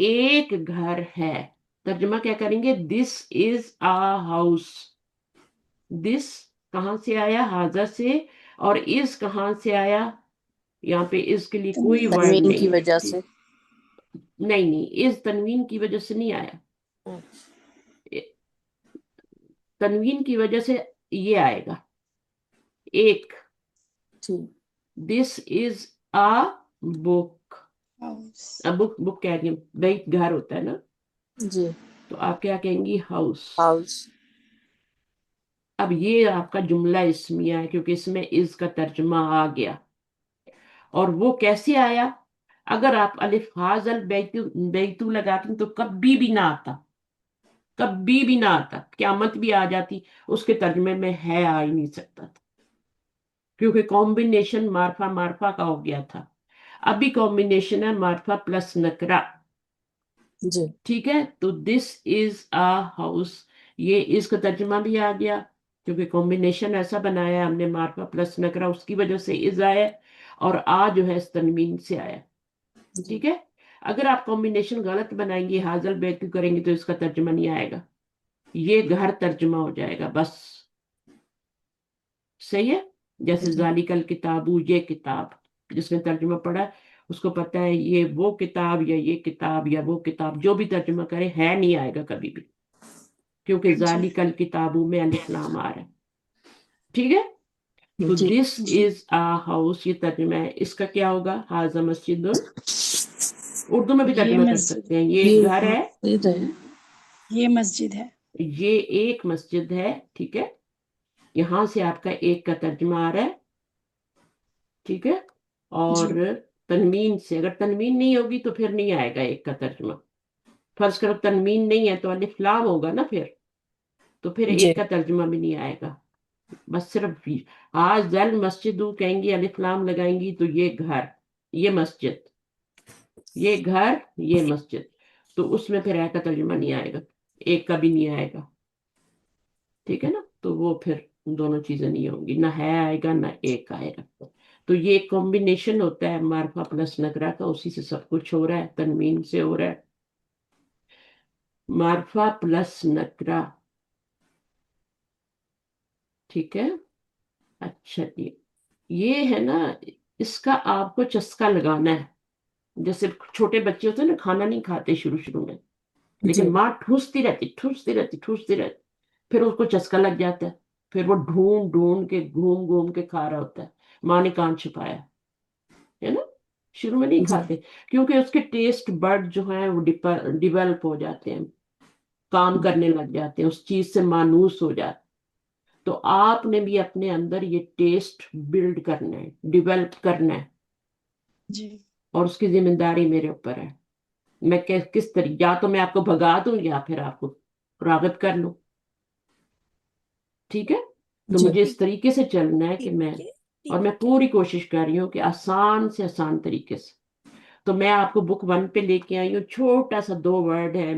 [SPEAKER 1] ایک گھر ہے. ترجمہ کیا کریں گے؟ دس از آ ہاؤس. دس کہاں سے آیا؟ حاذا سے. اور از کہاں سے آیا؟ یہاں پہ اس کے لیے کوئی ورڈ
[SPEAKER 2] تنوین کی
[SPEAKER 1] نہیں ہے.
[SPEAKER 2] وجہ
[SPEAKER 1] ٹھیک؟
[SPEAKER 2] سے.
[SPEAKER 1] نہیں نہیں، اس تنوین کی وجہ سے نہیں آیا. تنوین کی وجہ سے یہ آئے گا ایک.
[SPEAKER 2] ٹھیک.
[SPEAKER 1] دس از آ بک.
[SPEAKER 4] ہاؤس.
[SPEAKER 1] بک کہہ رہی ہوں، بیت گھر ہوتا ہے نا،
[SPEAKER 2] جی.
[SPEAKER 1] تو آپ کیا کہیں گی؟ ہاؤس.
[SPEAKER 2] ہاؤس.
[SPEAKER 1] اب یہ آپ کا جملہ اسمیہ ہے کیونکہ اس میں از کا ترجمہ آ گیا. اور وہ کیسے آیا؟ اگر آپ الف حاذ بیتو لگاتی تو کبھی بھی نہ آتا، کبھی بھی نہ آتا. قیامت بھی آ جاتی، اس کے ترجمے میں ہے آ ہی نہیں سکتا تھا، کیونکہ کمبینیشن معرفہ معرفہ کا ہو گیا تھا. ابھی کمبینیشن ہے معرفہ پلس نکرہ.
[SPEAKER 2] جی.
[SPEAKER 1] ٹھیک ہے. تو دس از آ ہاؤس، یہ اس کا ترجمہ بھی آ گیا کیونکہ کمبینیشن ایسا بنایا ہم نے معرفہ پلس نکرہ، اس کی وجہ سے از آیا، اور آ جو ہے اس تنوین سے آیا. ٹھیک ہے. اگر آپ کمبینیشن غلط بنائیں گے، حاضل بیتو کریں گے، تو اس کا ترجمہ نہیں آئے گا، یہ گھر ترجمہ ہو جائے گا بس. صحیح ہے. جیسے ذالک الکتاب، یہ کتاب، جس نے ترجمہ پڑھا اس کو پتا ہے یہ وہ کتاب یا یہ کتاب یا وہ کتاب، جو بھی ترجمہ کرے ہے نہیں آئے گا کبھی بھی، کیونکہ
[SPEAKER 4] جی.
[SPEAKER 1] ذالک الکتاب میں الف لام آ رہا ہے. ٹھیک ہے. تو
[SPEAKER 2] جی.
[SPEAKER 1] دس از آ ہاؤس، یہ ترجمہ ہے. اس کا کیا ہوگا؟ حاذا مسجد. اردو میں بھی
[SPEAKER 4] یہ
[SPEAKER 1] ترجمہ کر
[SPEAKER 4] مسجد.
[SPEAKER 1] سکتے ہیں، یہ گھر ہے،
[SPEAKER 2] مسجد ہے.
[SPEAKER 4] یہ مسجد ہے.
[SPEAKER 1] یہ ایک مسجد ہے. ٹھیک ہے. یہاں سے آپ کا ایک کا ترجمہ آ رہا ہے. ٹھیک ہے. اور
[SPEAKER 4] جی.
[SPEAKER 1] تنوین سے، اگر تنوین نہیں ہوگی تو پھر نہیں آئے گا ایک کا ترجمہ. فرض کرو تنوین نہیں ہے تو الف لام ہوگا نا، تو پھر
[SPEAKER 2] جی.
[SPEAKER 1] ایک کا ترجمہ بھی نہیں آئے گا. بس صرف آج مسجد کہیں گی، الف لام لگائیں گی تو یہ گھر، یہ مسجد، یہ گھر، یہ مسجد، تو اس میں پھر ایک کا ترجمہ نہیں آئے گا، ایک کا بھی نہیں آئے گا. ٹھیک ہے نا. تو وہ پھر دونوں چیزیں نہیں ہوں گی، نہ ہے آئے گا نہ ایک آئے گا. تو یہ ایک کمبینیشن ہوتا ہے معرفہ پلس نکرہ کا، اسی سے سب کچھ ہو رہا ہے، تنوین سے ہو رہا ہے. معرفہ پلس نکرہ. ٹھیک ہے. اچھا جی، یہ ہے نا، اس کا آپ کو چسکا لگانا ہے. جیسے چھوٹے بچے ہوتے ہیں نا، کھانا نہیں کھاتے شروع میں،
[SPEAKER 2] جی.
[SPEAKER 1] لیکن ماں ٹھوستی رہتی ٹھوستی رہتی ٹھوستی رہتی، پھر اس کو چسکا لگ جاتا ہے، پھر وہ ڈھونڈ ڈھونڈ کے گھوم گھوم کے کھا رہا ہوتا ہے. ماں نے کان چھپایا ہے نا. شروع میں نہیں
[SPEAKER 2] جی.
[SPEAKER 1] کھاتے کیونکہ اس کے ٹیسٹ برڈ جو ہیں وہ ڈیولپ ہو جاتے ہیں، کام کرنے لگ جاتے ہیں، اس چیز سے مانوس ہو جاتے. تو آپ نے بھی اپنے اندر یہ ٹیسٹ بلڈ کرنا ہے، ڈیولپ کرنا ہے،
[SPEAKER 4] جی.
[SPEAKER 1] اور اس کی ذمہ داری میرے اوپر ہے. میں کس طریقے، یا تو میں آپ کو بھگا دوں یا پھر آپ کو راغب کر لوں. ٹھیک ہے. تو
[SPEAKER 2] جی.
[SPEAKER 1] مجھے اس طریقے سے چلنا ہے کہ اور میں پوری کوشش کر رہی ہوں کہ آسان سے آسان طریقے سے. تو میں آپ کو بک 1 پہ لے کے آئی ہوں، چھوٹا سا 2 ورڈ ہے،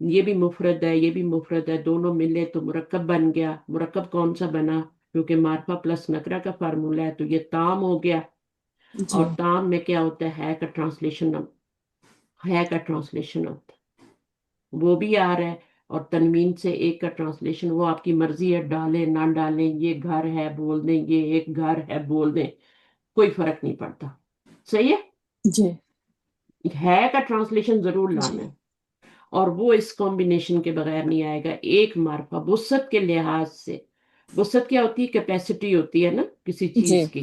[SPEAKER 1] یہ بھی مفرد ہے یہ بھی مفرد ہے، دونوں ملے تو مرکب بن گیا. مرکب کون سا بنا؟ کیونکہ معرفہ پلس نکرہ کا فارمولا ہے تو یہ تام ہو گیا.
[SPEAKER 2] جی.
[SPEAKER 1] اور تام میں کیا ہوتا ہے کا ٹرانسلیشن، ہوتا ہے، وہ بھی آ رہا ہے. اور تنوین سے ایک کا ٹرانسلیشن، وہ آپ کی مرضی ہے، ڈالیں نہ ڈالیں. یہ گھر ہے بول دیں، یہ ایک گھر ہے بول دیں، کوئی فرق نہیں پڑتا. صحیح
[SPEAKER 2] جی.
[SPEAKER 1] ہے کا ٹرانسلیشن ضرور لانا
[SPEAKER 4] جی.
[SPEAKER 1] ہے، اور وہ اس کمبینیشن کے بغیر نہیں آئے گا. ایک معرفہ وسعت کے لحاظ سے، وسعت کیا ہوتی ہے؟ کیپیسٹی ہوتی ہے نا کسی
[SPEAKER 2] جی.
[SPEAKER 1] چیز کی.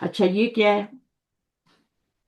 [SPEAKER 1] اچھا یہ کیا ہے؟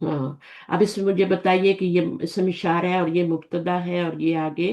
[SPEAKER 1] ہاں، اب اس میں مجھے بتائیے کہ یہ اسم اشارہ ہے اور یہ مبتدا ہے اور یہ آگے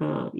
[SPEAKER 1] ہاں،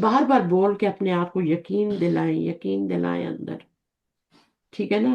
[SPEAKER 1] بار بار بول کے اپنے آپ کو یقین دلائیں، یقین دلائیں اندر، ٹھیک ہے نا؟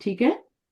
[SPEAKER 1] ٹھیک ہے؟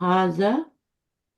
[SPEAKER 1] ہاذا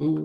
[SPEAKER 1] ہم،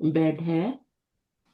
[SPEAKER 1] بیڈ ہے،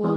[SPEAKER 1] ہاں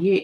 [SPEAKER 1] یہ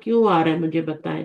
[SPEAKER 1] کیوں آ رہا ہے مجھے بتائیں؟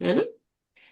[SPEAKER 1] ہے نا،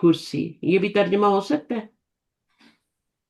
[SPEAKER 1] کرسی، یہ بھی ترجمہ ہو سکتا ہے۔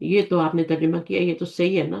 [SPEAKER 1] یہ تو آپ نے ترجمہ کیا، یہ تو صحیح ہے نا،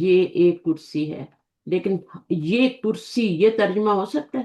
[SPEAKER 1] یہ ایک کرسی ہے، لیکن یہ کرسی یہ ترجمہ ہو سکتا ہے؟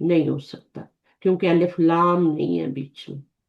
[SPEAKER 1] نہیں ہو سکتا، کیونکہ الف لام نہیں ہے بیچ میں۔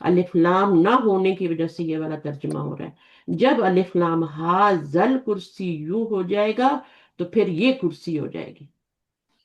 [SPEAKER 1] الف لام نہ ہونے کی وجہ سے یہ والا ترجمہ ہو رہا ہے۔ جب الف لام ہاذل کرسی یوں ہو جائے گا تو پھر یہ کرسی ہو جائے گی،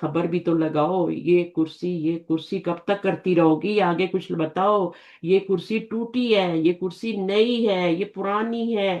[SPEAKER 1] خبر بھی تو لگاؤ، یہ کرسی کب تک کرتی رہو گی، آگے کچھ بتاؤ، یہ کرسی ٹوٹی ہے، یہ کرسی نئی ہے، یہ پرانی ہے،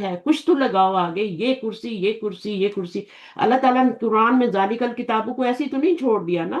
[SPEAKER 1] ہے، کچھ تو لگاؤ آگے، یہ کرسی یہ کرسی یہ کرسی۔ اللہ تعالیٰ نے قرآن میں ذالک الکتابوں کو ایسی تو نہیں چھوڑ دیا نا،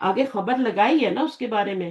[SPEAKER 1] آگے خبر لگائی ہے نا اس کے بارے میں،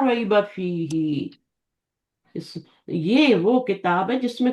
[SPEAKER 1] ریب فیہ، یہ وہ کتاب ہے جس میں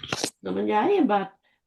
[SPEAKER 1] سمجھ آ رہی ہے بات؟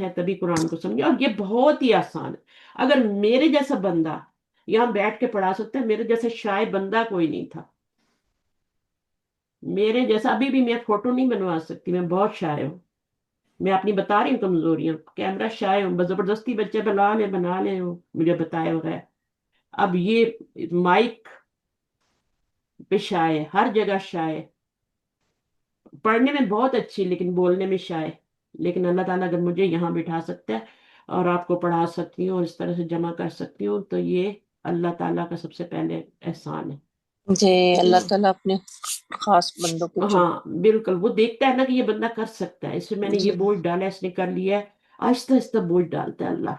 [SPEAKER 1] ہے تبھی قرآن کو سمجھے، اور یہ بہت ہی آسان ہے۔ اگر میرے جیسا بندہ یہاں بیٹھ کے پڑھا سکتا ہے، میرے جیسا شائع بندہ کوئی نہیں تھا، میرے جیسا ابھی بھی میں فوٹو نہیں بنوا سکتی، میں بہت شائع ہوں، میں اپنی بتا رہی ہوں کمزوریاں، کیمرہ شائع ہوں، زبردستی بچے بنا لے ہوں مجھے بتائے ہوئے۔ اب یہ مائک پہ شائع، ہر جگہ شائع، پڑھنے میں بہت اچھی لیکن بولنے میں شائع، لیکن اللہ تعالیٰ اگر مجھے یہاں بٹھا سکتا ہے اور آپ کو پڑھا سکتی ہوں اور اس طرح سے جمع کر سکتی ہوں تو یہ اللہ تعالیٰ کا سب سے پہلے احسان ہے،
[SPEAKER 2] جی
[SPEAKER 1] ٹھیک ہے
[SPEAKER 2] اللہ
[SPEAKER 1] نا؟
[SPEAKER 2] تعالیٰ اپنے خاص بندوں کو
[SPEAKER 1] ہاں بالکل، وہ دیکھتا ہے نا کہ یہ بندہ کر سکتا ہے، اس میں نے
[SPEAKER 2] جی
[SPEAKER 1] یہ بوجھ ڈالا، اس نے کر لیا ہے، آہستہ آہستہ بوجھ ڈالتا ہے اللہ،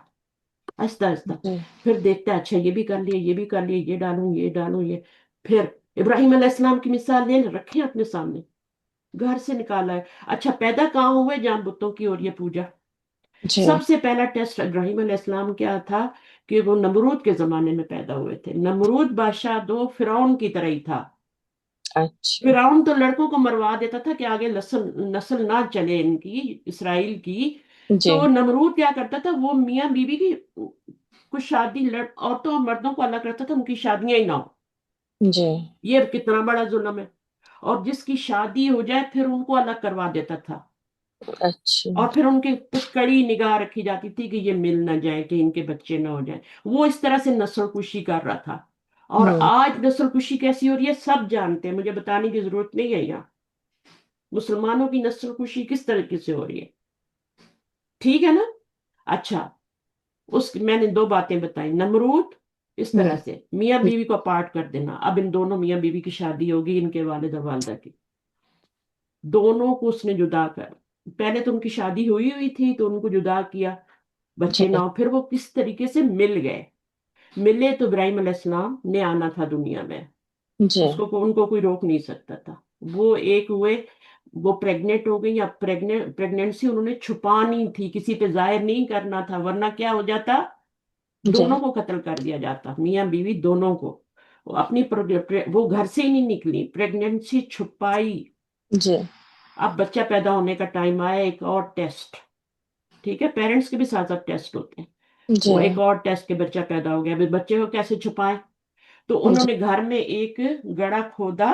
[SPEAKER 1] آہستہ آہستہ،
[SPEAKER 2] جی
[SPEAKER 1] پھر دیکھتا ہے اچھا یہ بھی کر لیا، یہ بھی کر لیا، یہ ڈالوں یہ ڈالوں یہ، پھر ابراہیم علیہ السلام کی مثال لے رکھیں اپنے سامنے، گھر سے نکالا ہے، اچھا پیدا کہاں ہوئے؟ جہاں بتوں کی ہو رہی ہے پوجا۔
[SPEAKER 2] جی
[SPEAKER 1] سب سے پہلا ٹیسٹ ابراہیم علیہ السلام کیا تھا کہ وہ نمرود کے زمانے میں پیدا ہوئے تھے، نمرود بادشاہ دو فرعون کی طرح ہی تھا،
[SPEAKER 2] اچھا
[SPEAKER 1] فرعون تو لڑکوں کو مروا دیتا تھا کہ آگے نسل نہ چلے ان کی، اسرائیل کی،
[SPEAKER 2] جی
[SPEAKER 1] تو نمرود کیا کرتا تھا، وہ میاں بیوی کی کچھ شادی عورتوں اور مردوں کو الگ کرتا تھا، ان کی شادیاں ہی نہ ہو،
[SPEAKER 2] جی
[SPEAKER 1] یہ کتنا بڑا ظلم ہے، اور جس کی شادی ہو جائے پھر ان کو الگ کروا دیتا تھا،
[SPEAKER 2] اچھا
[SPEAKER 1] اور پھر ان کے پہ کڑی نگاہ رکھی جاتی تھی کہ یہ مل نہ جائے، کہ ان کے بچے نہ ہو جائیں، وہ اس طرح سے نسل کشی کر رہا تھا۔ اور
[SPEAKER 2] ہوں
[SPEAKER 1] آج نسل کشی کیسی ہو رہی ہے سب جانتے ہیں، مجھے بتانے کی ضرورت نہیں ہے، یہاں مسلمانوں کی نسل کشی کس طریقے سے ہو رہی ہے، ٹھیک ہے نا؟ اچھا، میں نے دو باتیں بتائیں، نمرود اس طرح
[SPEAKER 2] ہوں
[SPEAKER 1] سے میاں بیوی کو اپارٹ کر دینا، اب ان دونوں میاں بیوی کی شادی ہوگی، ان کے والد اور والدہ کی، دونوں کو اس نے جدا کر، پہلے تو ان کی شادی ہوئی ہوئی تھی تو ان کو جدا کیا،
[SPEAKER 2] جی
[SPEAKER 1] بچے نہ ہو، پھر وہ کس طریقے سے مل گئے، ملے تو ابراہیم علیہ السلام نے آنا تھا دنیا میں،
[SPEAKER 2] جی
[SPEAKER 1] ان کو کوئی روک نہیں سکتا تھا، وہ ایک ہوئے، وہ پریگنٹ ہو گئی، یا پریگننسی انہوں نے چھپانی تھی، کسی پہ ظاہر نہیں کرنا تھا، ورنہ کیا ہو جاتا،
[SPEAKER 2] جی
[SPEAKER 1] دونوں کو قتل کر دیا جاتا، میاں بیوی دونوں کو، وہ گھر سے ہی نہیں نکلی، پریگننسی چھپائی،
[SPEAKER 2] جی
[SPEAKER 1] اب بچہ پیدا ہونے کا ٹائم آیا، ایک اور ٹیسٹ، ٹھیک ہے، پیرنٹس کے بھی ساتھ ساتھ ٹیسٹ ہوتے ہیں،
[SPEAKER 2] جی
[SPEAKER 1] وہ ایک اور ٹیسٹ کے بچہ پیدا ہو گیا، ابھی بچے کو کیسے چھپائیں، تو انہوں
[SPEAKER 2] جی
[SPEAKER 1] نے گھر میں ایک گڑھا کھودا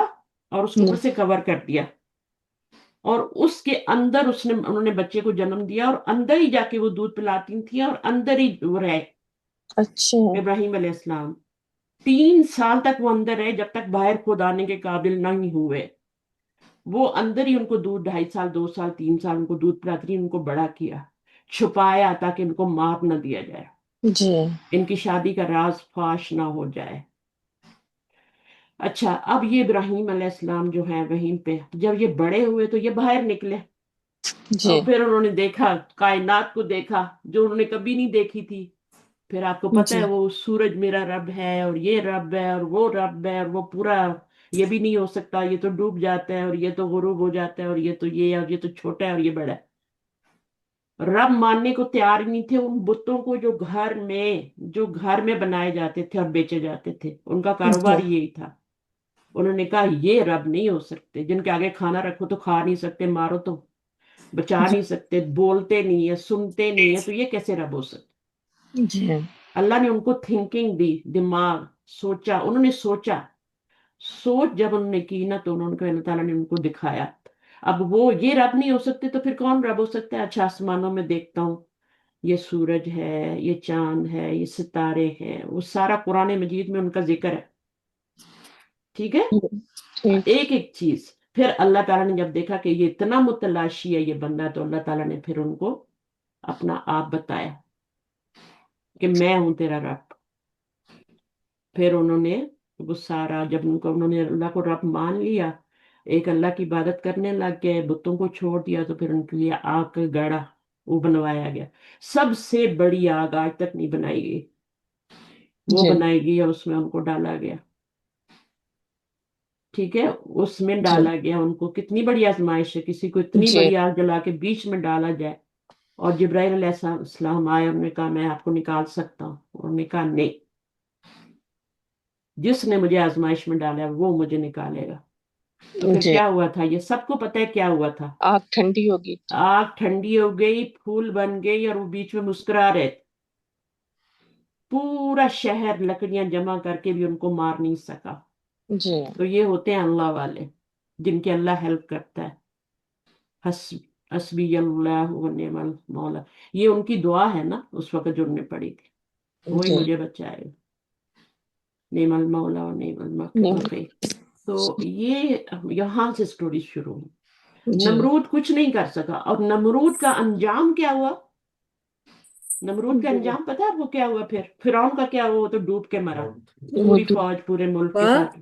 [SPEAKER 1] اور اس کے اوپر سے کور کر دیا، اور اس کے اندر انہوں نے بچے کو جنم دیا، اور اندر ہی جا کے وہ دودھ پلاتی تھیں، اور اندر ہی وہ رہے
[SPEAKER 2] اچھا
[SPEAKER 1] ابراہیم علیہ السلام، 3 سال تک وہ اندر رہے، جب تک باہر خود آنے کے قابل نہیں ہوئے، وہ اندر ہی ان کو دودھ 2.5 سال 2 سال 3 سال ان کو دودھ پلاتی رہی، ان کو بڑا کیا، چھپایا تاکہ ان کو مار نہ دیا جائے،
[SPEAKER 2] جی
[SPEAKER 1] ان کی شادی کا راز فاش نہ ہو جائے. اچھا، اب یہ ابراہیم علیہ السلام جو ہیں وہیں پہ جب یہ بڑے ہوئے تو یہ باہر نکلے
[SPEAKER 2] جی
[SPEAKER 1] اور پھر انہوں نے دیکھا کائنات کو، دیکھا جو انہوں نے کبھی نہیں دیکھی تھی. پھر آپ کو پتہ ہے
[SPEAKER 2] جی
[SPEAKER 1] وہ سورج میرا رب ہے اور یہ رب ہے اور وہ رب ہے اور وہ پورا یہ بھی نہیں ہو سکتا، یہ تو ڈوب جاتا ہے اور یہ تو غروب ہو جاتا ہے اور یہ تو یہ اور یہ تو چھوٹا ہے اور یہ بڑا ہے. رب ماننے کو تیار ہی نہیں تھے ان بتوں کو جو گھر میں بنائے جاتے تھے اور بیچے جاتے تھے. ان کا کاروبار
[SPEAKER 2] جی
[SPEAKER 1] یہی تھا. انہوں نے کہا یہ رب نہیں ہو سکتے، جن کے آگے کھانا رکھو تو کھا نہیں سکتے، مارو تو بچا نہیں سکتے، بولتے نہیں ہے، سنتے نہیں ہے، تو یہ کیسے رب ہو سکتے.
[SPEAKER 2] جی
[SPEAKER 1] اللہ نے ان کو تھنکنگ دی، دماغ، سوچا. انہوں نے سوچ جب انہوں نے کی نا تو انہوں کو اللہ تعالیٰ نے ان کو دکھایا. اب وہ یہ رب نہیں ہو سکتے تو پھر کون رب ہو سکتا ہے؟ اچھا، آسمانوں میں دیکھتا ہوں، یہ سورج ہے، یہ چاند ہے، یہ ستارے ہیں، وہ سارا قرآن مجید میں ان کا ذکر ہے. ٹھیک ہے،
[SPEAKER 2] ٹھیک.
[SPEAKER 1] ایک ایک چیز. پھر اللہ تعالیٰ نے جب دیکھا کہ یہ اتنا متلاشی ہے یہ بندہ، تو اللہ تعالیٰ نے پھر ان کو اپنا آپ بتایا کہ میں ہوں تیرا رب. پھر انہوں نے وہ سارا جب انہوں نے اللہ کو رب مان لیا، ایک اللہ کی عبادت کرنے لگ گئے، بتوں کو چھوڑ دیا، تو پھر ان کے لیے آگ کا گڑھا وہ بنوایا گیا. سب سے بڑی آگ آج تک نہیں بنائی گئی، وہ
[SPEAKER 2] جی
[SPEAKER 1] بنائی گئی اور اس میں ان کو ڈالا گیا. ٹھیک ہے، اس میں
[SPEAKER 2] جی
[SPEAKER 1] ڈالا گیا ان کو. کتنی بڑی آزمائش ہے، کسی کو اتنی
[SPEAKER 2] جی
[SPEAKER 1] بڑی آگ جلا کے بیچ میں ڈالا جائے. اور جبرائیل علیہ السلام آئے، انہوں نے کہا میں آپ کو نکال سکتا ہوں. انہوں نے کہا نہیں، جس نے مجھے آزمائش میں ڈالا ہے وہ مجھے نکالے گا. تو پھر
[SPEAKER 2] جی.
[SPEAKER 1] کیا ہوا تھا؟ یہ سب کو پتہ ہے کیا ہوا تھا.
[SPEAKER 2] آگ ٹھنڈی ہوگی.
[SPEAKER 1] آگ ٹھنڈی ہو گئی، پھول بن گئی، اور وہ بیچ میں مسکرا رہے تھے. پورا شہر لکڑیاں جمع کر کے بھی ان کو مار نہیں سکا.
[SPEAKER 2] جی
[SPEAKER 1] تو یہ ہوتے ہیں اللہ والے، جن کی اللہ ہیلپ کرتا ہے. حسبی اللہ و نعم المولا، یہ ان کی دعا ہے نا اس وقت جو انہوں نے پڑھی تھی، وہی
[SPEAKER 2] جی
[SPEAKER 1] مجھے بچائے. نعم المولا و نعم الوکیل. تو یہ یہاں سے سٹوری شروع ہوئی.
[SPEAKER 2] جی
[SPEAKER 1] نمرود کچھ نہیں کر سکا. اور نمرود کا انجام کیا ہوا؟ نمرود کا انجام پتا ہے آپ کو کیا ہوا؟ پھر فرعون کا کیا ہوا؟ وہ تو ڈوب کے مرا،
[SPEAKER 2] وہ
[SPEAKER 1] پوری فوج پورے ملک کے ساتھ.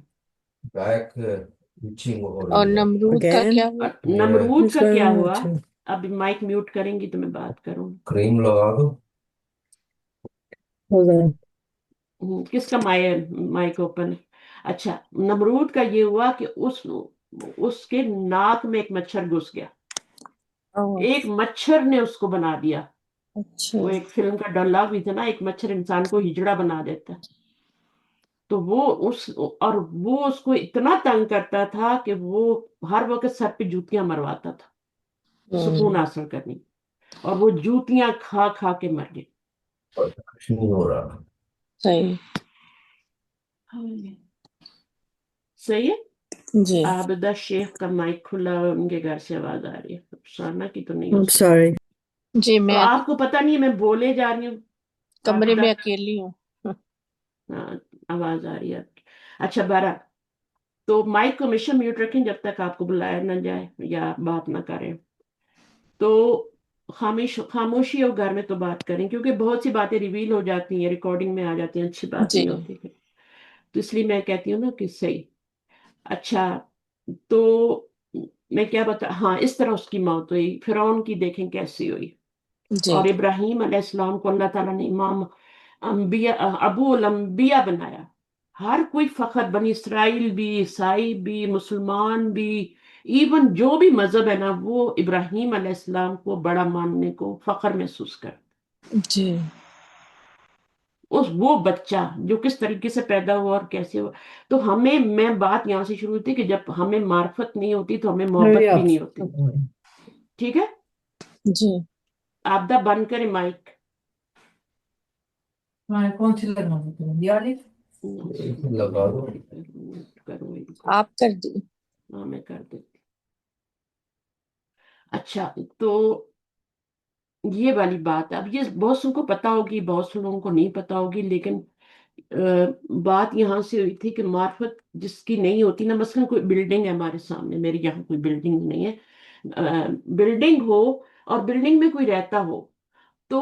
[SPEAKER 2] اور نمرود کا
[SPEAKER 3] Again?
[SPEAKER 2] کیا ہوا؟
[SPEAKER 1] اور نمرود
[SPEAKER 3] It's
[SPEAKER 1] کا کیا
[SPEAKER 3] going
[SPEAKER 1] ہوا؟
[SPEAKER 3] to.
[SPEAKER 1] اب مائک میوٹ کریں گی تو میں بات کروں.
[SPEAKER 5] کریم لگا دو.
[SPEAKER 3] Hold on.
[SPEAKER 1] کس کا مائک اوپن ہے؟ اچھا، نمرود کا یہ ہوا کہ اس کے ناک میں ایک مچھر گھس گیا. ایک مچھر نے اس کو بنا دیا.
[SPEAKER 2] اچھا.
[SPEAKER 1] وہ ایک فلم کا ڈائلاگ بھی تھا نا، ایک مچھر انسان کو ہجڑا بنا دیتا ہے. تو وہ اس کو اتنا تنگ کرتا تھا کہ وہ ہر وقت سر پہ جوتیاں مرواتا تھا سکون حاصل کرنی. اور وہ جوتیاں کھا کھا کے مر گئے.
[SPEAKER 5] کچھ نہیں ہو رہا.
[SPEAKER 2] صحیح.
[SPEAKER 1] صحیح ہے.
[SPEAKER 2] جی
[SPEAKER 1] عابدہ شیخ کا مائک کھلا ہے، ان کے گھر سے آواز آ رہی ہے. سارنا کی تو نہیں ہو
[SPEAKER 3] I'm
[SPEAKER 1] سکتی.
[SPEAKER 3] sorry.
[SPEAKER 2] جی.
[SPEAKER 1] اور
[SPEAKER 2] میں
[SPEAKER 1] آپ کو پتہ نہیں ہے میں بولے جا رہی ہوں.
[SPEAKER 2] کمرے
[SPEAKER 1] عابدہ،
[SPEAKER 2] میں اکیلی ہوں.
[SPEAKER 1] ہاں، آواز آ رہی ہے آپ کی. اچھا بارہ، تو مائک کو ہمیشہ میوٹ رکھیں جب تک آپ کو بلایا نہ جائے یا بات نہ کریں. تو خاموشی اور گھر میں تو بات کریں، کیونکہ بہت سی باتیں ریویل ہو جاتی ہیں، ریکارڈنگ میں آ جاتی ہیں، اچھی بات
[SPEAKER 2] جی
[SPEAKER 1] نہیں ہوتی. تو اس لیے میں کہتی ہوں نا کہ صحیح. اچھا، تو میں کیا ہاں، اس طرح اس کی موت ہوئی. فرعون کی دیکھیں کیسی ہوئی.
[SPEAKER 2] جی
[SPEAKER 1] اور ابراہیم علیہ السلام کو اللہ تعالیٰ نے امام انبیاء، ابو الانبیاء بنایا. ہر کوئی فخر، بنی اسرائیل بھی، عیسائی بھی، مسلمان بھی، ایون جو بھی مذہب ہے نا، وہ ابراہیم علیہ السلام کو بڑا ماننے کو فخر محسوس کر.
[SPEAKER 2] جی
[SPEAKER 1] وہ بچہ جو کس طریقے سے پیدا ہوا اور کیسے ہوا. تو میں بات یہاں سے شروع ہوتی کہ جب ہمیں معرفت نہیں ہوتی تو ہمیں
[SPEAKER 3] Hurry
[SPEAKER 1] محبت بھی
[SPEAKER 3] up.
[SPEAKER 1] نہیں ہوتی. ٹھیک ہے،
[SPEAKER 2] جی.
[SPEAKER 1] آبدہ بند کریں مائک.
[SPEAKER 3] کون سی لگنا یہ والی؟
[SPEAKER 5] لگا دو.
[SPEAKER 1] کرو ان کو.
[SPEAKER 2] آپ کر دی.
[SPEAKER 1] ہاں میں کر دیتی. اچھا، تو یہ والی بات اب یہ بہت سو کو پتا ہوگی، بہت سے لوگوں کو نہیں پتا ہوگی، لیکن بات یہاں سے ہوئی تھی کہ معرفت جس کی نہیں ہوتی نا، مثلا کوئی بلڈنگ ہے ہمارے سامنے، میرے یہاں کوئی بلڈنگ نہیں ہے، بلڈنگ ہو اور بلڈنگ میں کوئی رہتا ہو، تو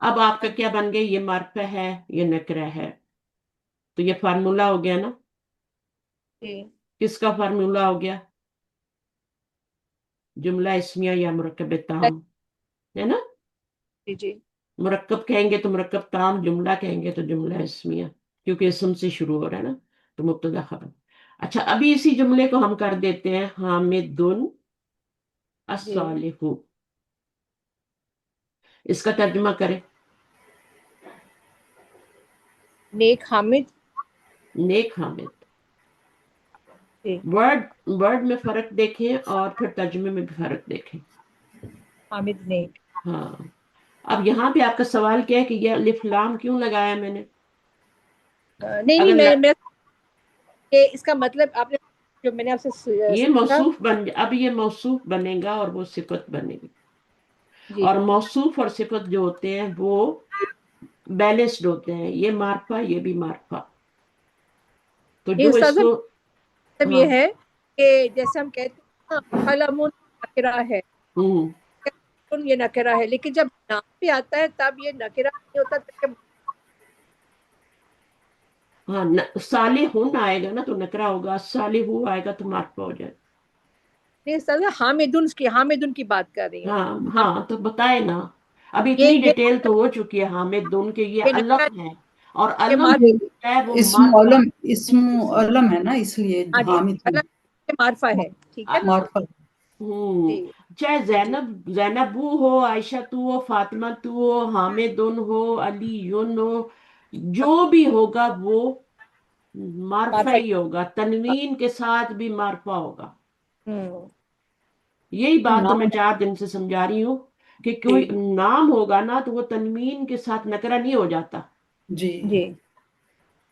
[SPEAKER 1] اب آپ کا کیا بن گیا؟ یہ معرفہ ہے، یہ نکرہ ہے، تو یہ فارمولا ہو گیا نا.
[SPEAKER 3] جی
[SPEAKER 1] کس کا فارمولا ہو گیا؟ جملہ اسمیہ یا مرکب تام، ہے نا.
[SPEAKER 3] جی جی
[SPEAKER 1] مرکب کہیں گے تو مرکب تام، جملہ کہیں گے تو جملہ اسمیہ، کیونکہ اسم سے شروع ہو رہا ہے نا، تو مبتدا خبر. اچھا، ابھی اسی جملے کو ہم کر دیتے ہیں حامد
[SPEAKER 3] جی
[SPEAKER 1] الصالح. اس کا ترجمہ کریں.
[SPEAKER 3] نیک حامد.
[SPEAKER 1] نیک حامد.
[SPEAKER 3] جی
[SPEAKER 1] ورڈ میں فرق دیکھیں اور پھر ترجمے میں بھی فرق دیکھیں.
[SPEAKER 3] حامد نیک.
[SPEAKER 1] ہاں. اب یہاں پہ آپ کا سوال کیا ہے کہ یہ الف لام کیوں لگایا میں نے؟
[SPEAKER 3] نہیں
[SPEAKER 1] اگر
[SPEAKER 3] نہیں، میں کہ اس کا مطلب آپ نے جو میں نے آپ سے
[SPEAKER 1] یہ
[SPEAKER 3] سیکھا.
[SPEAKER 1] موصوف اب یہ موصوف بنے گا اور وہ صفت بنے گی.
[SPEAKER 3] جی
[SPEAKER 1] اور موصوف اور صفت جو ہوتے ہیں وہ بیلنسڈ ہوتے ہیں، یہ معرفہ یہ بھی معرفہ. تو
[SPEAKER 3] یہ
[SPEAKER 1] جو اس
[SPEAKER 3] استاذ
[SPEAKER 1] کو
[SPEAKER 3] مطلب
[SPEAKER 1] ہاں
[SPEAKER 3] یہ ہے کہ جیسے ہم کہتے ہیں نا قلم نکرہ ہے،
[SPEAKER 1] ہوں
[SPEAKER 3] یہ نکرہ ہے، لیکن جب نام پہ آتا ہے تب یہ نکرہ نہیں ہوتا تب
[SPEAKER 1] ہاں صالحون آئے گا نا تو نکرہ ہوگا، صالح آئے گا تو معرفہ ہو جائے گا.
[SPEAKER 3] نہیں استاذ حامدن کی بات کر رہی ہوں.
[SPEAKER 1] ہاں ہاں تو بتائے نا، ابھی
[SPEAKER 3] یہ
[SPEAKER 1] اتنی ڈیٹیل تو ہو چکی ہے. حامد دون کے یہ
[SPEAKER 3] نکرہ
[SPEAKER 1] علم ہے، اور
[SPEAKER 3] یہ
[SPEAKER 1] علم
[SPEAKER 3] معرفہ.
[SPEAKER 1] ہے وہ
[SPEAKER 6] اسم
[SPEAKER 1] معرفہ.
[SPEAKER 6] علم، اسم علم ہے نا، اس لیے
[SPEAKER 3] ہاں جی
[SPEAKER 6] حامد
[SPEAKER 3] الگ یہ معرفہ ہے، ٹھیک ہے نا.
[SPEAKER 6] معرفت.
[SPEAKER 3] جی
[SPEAKER 1] چاہے
[SPEAKER 3] جی
[SPEAKER 1] زینب ہو، عائشہ تو ہو، فاطمہ تو ہو، حامد ہو، علی یون ہو، جو بھی ہوگا وہ معرفہ
[SPEAKER 3] معرفہ.
[SPEAKER 1] ہی ہوگا. تنوین کے ساتھ بھی معرفہ ہوگا.
[SPEAKER 3] ہوں
[SPEAKER 1] یہی بات تو میں
[SPEAKER 6] نام
[SPEAKER 1] 4 دن سے سمجھا رہی ہوں کہ
[SPEAKER 6] جی
[SPEAKER 1] کوئی نام ہوگا نا تو وہ تنوین کے ساتھ نکرہ نہیں ہو جاتا،
[SPEAKER 6] جی
[SPEAKER 3] جی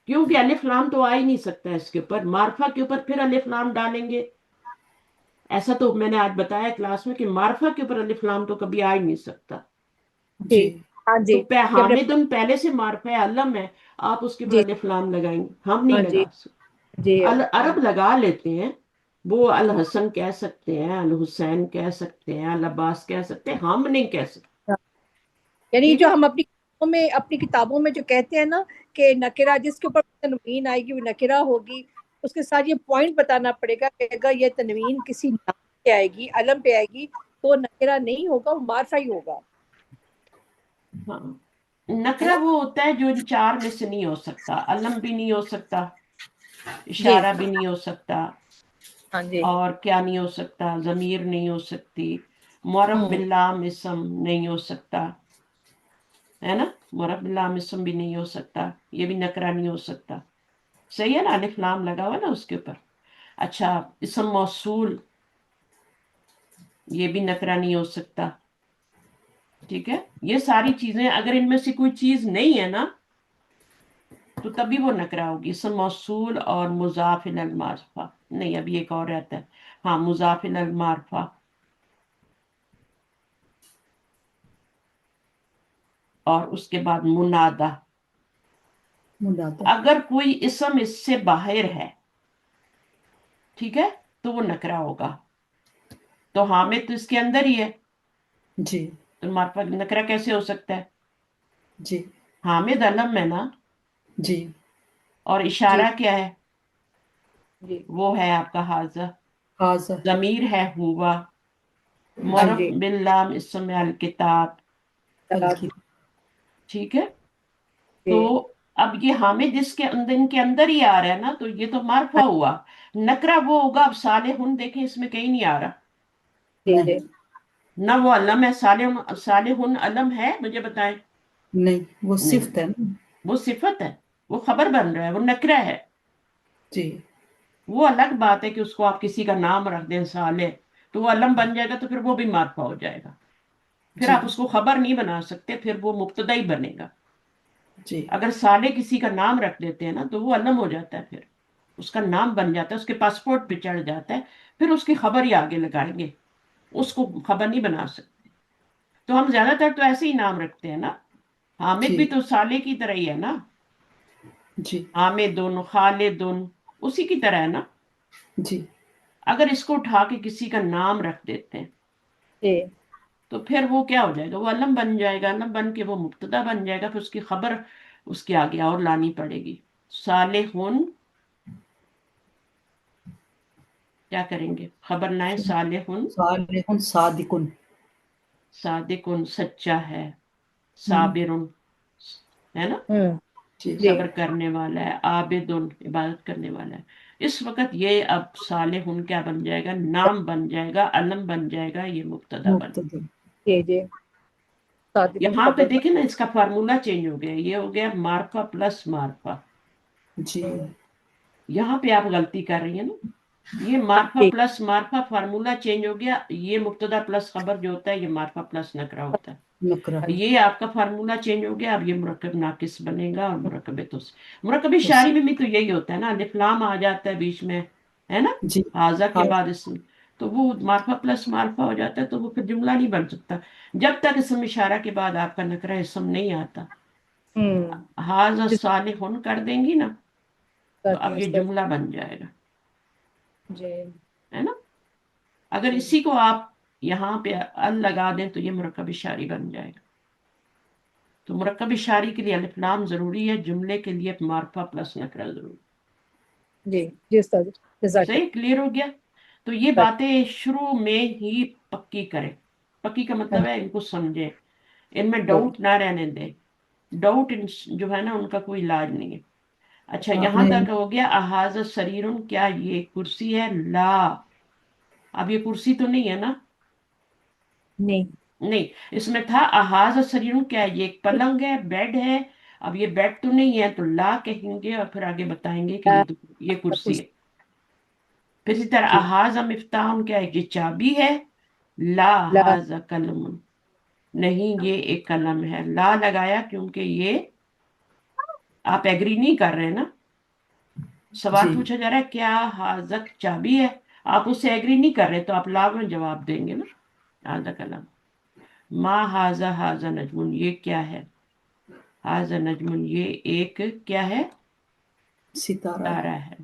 [SPEAKER 1] کیونکہ الف لام تو آ ہی نہیں سکتا اس کے اوپر. معرفہ کے اوپر پھر الف لام ڈالیں گے، ایسا تو میں نے آج بتایا کلاس میں کہ معرفہ کے اوپر الف لام تو کبھی آ ہی نہیں سکتا.
[SPEAKER 3] جی
[SPEAKER 6] جی
[SPEAKER 3] ہاں
[SPEAKER 1] تو
[SPEAKER 3] جی جب
[SPEAKER 1] حامد پہلے سے معرفہ علم ہے، آپ اس کے اوپر
[SPEAKER 3] جی
[SPEAKER 1] الف لام لگائیں گے، ہم نہیں
[SPEAKER 3] ہاں جی
[SPEAKER 1] لگا سکتے.
[SPEAKER 3] جی
[SPEAKER 1] عرب لگا لیتے ہیں، وہ
[SPEAKER 3] جی
[SPEAKER 1] الحسن کہہ سکتے ہیں، الحسین کہہ سکتے ہیں، العباس کہہ سکتے ہیں، ہم نہیں کہہ سکتے.
[SPEAKER 3] یعنی
[SPEAKER 1] ٹھیک
[SPEAKER 3] جو
[SPEAKER 1] ہے.
[SPEAKER 3] ہم اپنی کتابوں میں جو کہتے ہیں نا کہ نکرہ جس کے اوپر تنوین آئے گی وہ نکرہ ہوگی، اس کے ساتھ یہ پوائنٹ بتانا پڑے گا کہ اگر یہ تنوین کسی نام پہ آئے گی، علم پہ آئے گی، تو وہ نکرہ نہیں ہوگا، وہ معرفہ ہی ہوگا.
[SPEAKER 1] ہاں،
[SPEAKER 3] ہے
[SPEAKER 1] نکرہ
[SPEAKER 3] نا.
[SPEAKER 1] وہ ہوتا ہے جو ان 4 میں سے نہیں ہو سکتا. علم بھی نہیں ہو سکتا،
[SPEAKER 3] جی
[SPEAKER 1] اشارہ بھی نہیں ہو سکتا،
[SPEAKER 3] ہاں جی
[SPEAKER 1] اور کیا نہیں ہو سکتا؟ ضمیر نہیں ہو سکتی، معرف
[SPEAKER 3] ہوں
[SPEAKER 1] باللام اسم نہیں ہو سکتا، ہے نا. معرف باللام اسم بھی نہیں ہو سکتا، یہ بھی نکرہ نہیں ہو سکتا. صحیح ہے نا، الف لام لگا ہوا نا اس کے اوپر. اچھا، اسم موصول یہ بھی نکرہ نہیں ہو سکتا. ٹھیک ہے. یہ ساری چیزیں اگر ان میں سے کوئی چیز نہیں ہے نا تو تبھی وہ نکرہ ہوگی. اسم موصول اور مضاف الی المعرفہ نہیں، ابھی ایک اور رہتا ہے. ہاں، مضاف الی المعرفہ اور اس کے بعد منادہ.
[SPEAKER 6] مداتا.
[SPEAKER 1] اگر کوئی اسم اس سے باہر ہے، ٹھیک ہے، تو وہ نکرہ ہوگا. تو حامد تو اس کے اندر ہی ہے،
[SPEAKER 6] جی
[SPEAKER 1] تو معرفہ نکرہ کیسے ہو سکتا ہے؟
[SPEAKER 6] جی
[SPEAKER 1] حامد علم ہے نا،
[SPEAKER 6] جی
[SPEAKER 1] اور
[SPEAKER 3] جی
[SPEAKER 1] اشارہ کیا ہے؟
[SPEAKER 3] جی
[SPEAKER 1] وہ ہے آپ کا حاضہ.
[SPEAKER 6] حاضر.
[SPEAKER 1] ضمیر ہے ہوا.
[SPEAKER 3] ہاں
[SPEAKER 1] معرف
[SPEAKER 3] جی
[SPEAKER 1] باللام اسم الکتاب.
[SPEAKER 6] الکی.
[SPEAKER 1] ٹھیک ہے. تو
[SPEAKER 3] جی
[SPEAKER 1] اب یہ حامد اس کے اندر ان کے اندر ہی آ رہا ہے نا، تو یہ تو معرفہ ہوا. نکرہ وہ ہوگا. اب صالحون دیکھیں اس میں کہیں نہیں آ رہا،
[SPEAKER 3] جی جی
[SPEAKER 6] نہیں
[SPEAKER 1] نہ وہ علم ہے. صالحون علم ہے؟ مجھے بتائیں.
[SPEAKER 6] نہیں، وہ
[SPEAKER 1] نہیں،
[SPEAKER 6] صفت ہے نا.
[SPEAKER 1] وہ صفت ہے، وہ خبر بن رہا ہے، وہ نکرہ ہے.
[SPEAKER 6] جی
[SPEAKER 1] وہ الگ بات ہے کہ اس کو آپ کسی کا نام رکھ دیں صالح، تو وہ علم بن جائے گا، تو پھر وہ بھی معرفہ ہو جائے گا. پھر
[SPEAKER 6] جی
[SPEAKER 1] آپ اس کو خبر نہیں بنا سکتے، پھر وہ مبتدا ہی بنے گا.
[SPEAKER 6] جی
[SPEAKER 1] اگر صالح کسی کا نام رکھ دیتے ہیں نا تو وہ علم ہو جاتا ہے، پھر اس کا نام بن جاتا ہے، اس کے پاسپورٹ پہ چڑھ جاتا ہے. پھر اس کی خبر ہی آگے لگائیں گے، اس کو خبر نہیں بنا سکتے. تو ہم زیادہ تر تو ایسے ہی نام رکھتے ہیں نا. حامد
[SPEAKER 6] جی
[SPEAKER 1] بھی تو صالح کی طرح ہی ہے نا،
[SPEAKER 6] جی
[SPEAKER 1] حامدن خالدن اسی کی طرح ہے نا.
[SPEAKER 6] جی
[SPEAKER 1] اگر اس کو اٹھا کے کسی کا نام رکھ دیتے ہیں
[SPEAKER 3] جی
[SPEAKER 1] تو پھر وہ کیا ہو جائے گا، وہ علم بن جائے گا، علم بن کے وہ مبتدا بن جائے گا، پھر اس کی خبر اس کے آگے اور لانی پڑے گی. صالحون کیا کریں گے، خبر لائیں، صالحون
[SPEAKER 6] صالح صادق.
[SPEAKER 1] صادقن سچا ہے،
[SPEAKER 6] ہم،
[SPEAKER 1] صابرن ہے نا،
[SPEAKER 6] جی
[SPEAKER 3] جی
[SPEAKER 1] صبر کرنے والا ہے، عابدن عبادت کرنے والا ہے. اس وقت یہ اب صالحن کیا بن جائے گا، نام بن جائے گا، علم بن جائے گا، یہ مبتدا بن.
[SPEAKER 6] مبتدا.
[SPEAKER 3] جی جی صادقن
[SPEAKER 1] یہاں پہ
[SPEAKER 3] خبر
[SPEAKER 1] دیکھیں نا اس کا فارمولا چینج ہو گیا، یہ ہو گیا مارفا پلس مارفا.
[SPEAKER 6] جی
[SPEAKER 1] یہاں پہ آپ غلطی کر رہی ہیں نا، یہ مارفا
[SPEAKER 3] جی
[SPEAKER 1] پلس مارفا فارمولا چینج ہو گیا، یہ مبتدا پلس خبر جو ہوتا ہے یہ مارفا پلس نکرا ہوتا ہے.
[SPEAKER 6] نکرہ.
[SPEAKER 1] یہ آپ کا فارمولا چینج ہو گیا، اب یہ مرکب ناقص بنے گا اور مرکب مرکب شعری میں بھی تو یہی ہوتا ہے نا، الف لام آ جاتا ہے بیچ میں، ہے نا،
[SPEAKER 6] جی
[SPEAKER 1] حاضہ کے
[SPEAKER 6] ہاں
[SPEAKER 1] بعد اسم، تو وہ مارفا پلس مارفا ہو جاتا ہے، تو وہ پھر جملہ نہیں بن سکتا جب تک اسم اشارہ کے بعد آپ کا نکرہ اسم نہیں آتا. حاضہ صالحن کر دیں گی نا تو اب یہ جملہ بن جائے گا،
[SPEAKER 3] جی
[SPEAKER 1] ہے نا. اگر
[SPEAKER 3] جی
[SPEAKER 1] اسی کو آپ یہاں پہ ال لگا دیں تو یہ مرکب اشاری بن جائے گا. تو مرکب اشاری کے لیے الف لام ضروری ہے، جملے کے لیے مارفا پلس نکرہ ضروری.
[SPEAKER 3] جی جی استاد جزاک
[SPEAKER 1] صحیح کلیئر ہو گیا. تو یہ
[SPEAKER 3] اللہ.
[SPEAKER 1] باتیں شروع میں ہی پکی کریں، پکی کا
[SPEAKER 3] ہاں
[SPEAKER 1] مطلب ہے ان کو سمجھیں، ان میں
[SPEAKER 3] جی
[SPEAKER 1] ڈاؤٹ نہ رہنے دیں. ڈاؤٹ جو ہے نا ان کا کوئی علاج نہیں ہے. اچھا
[SPEAKER 6] آپ
[SPEAKER 1] یہاں
[SPEAKER 6] نے
[SPEAKER 1] تک ہو گیا. احاظ سریرن کیا یہ کرسی ہے، لا. اب یہ کرسی تو نہیں ہے نا،
[SPEAKER 3] نہیں
[SPEAKER 1] نہیں، اس میں تھا احاظ سریرن کیا یہ ایک پلنگ ہے، بیڈ ہے. اب یہ بیڈ تو نہیں ہے تو لا کہیں گے اور پھر آگے بتائیں گے کہ یہ کرسی ہے. پھر اسی طرح
[SPEAKER 6] جی
[SPEAKER 1] احاظ مفتاح کیا ہے، یہ چابی ہے. لا
[SPEAKER 3] لا
[SPEAKER 1] حاظ قلم نہیں، یہ ایک قلم ہے. لا لگایا کیونکہ یہ آپ ایگری نہیں کر رہے نا. سوال
[SPEAKER 6] جی
[SPEAKER 1] پوچھا جا رہا ہے کیا حاضق چابی ہے، آپ اس سے ایگری نہیں کر رہے تو آپ لا میں جواب دیں گے نا. حاضہ قلم. ما حاضہ حاضہ نجمن یہ کیا ہے، حاضہ نجمن یہ ایک کیا ہے،
[SPEAKER 6] ستارہ.
[SPEAKER 1] تارا ہے.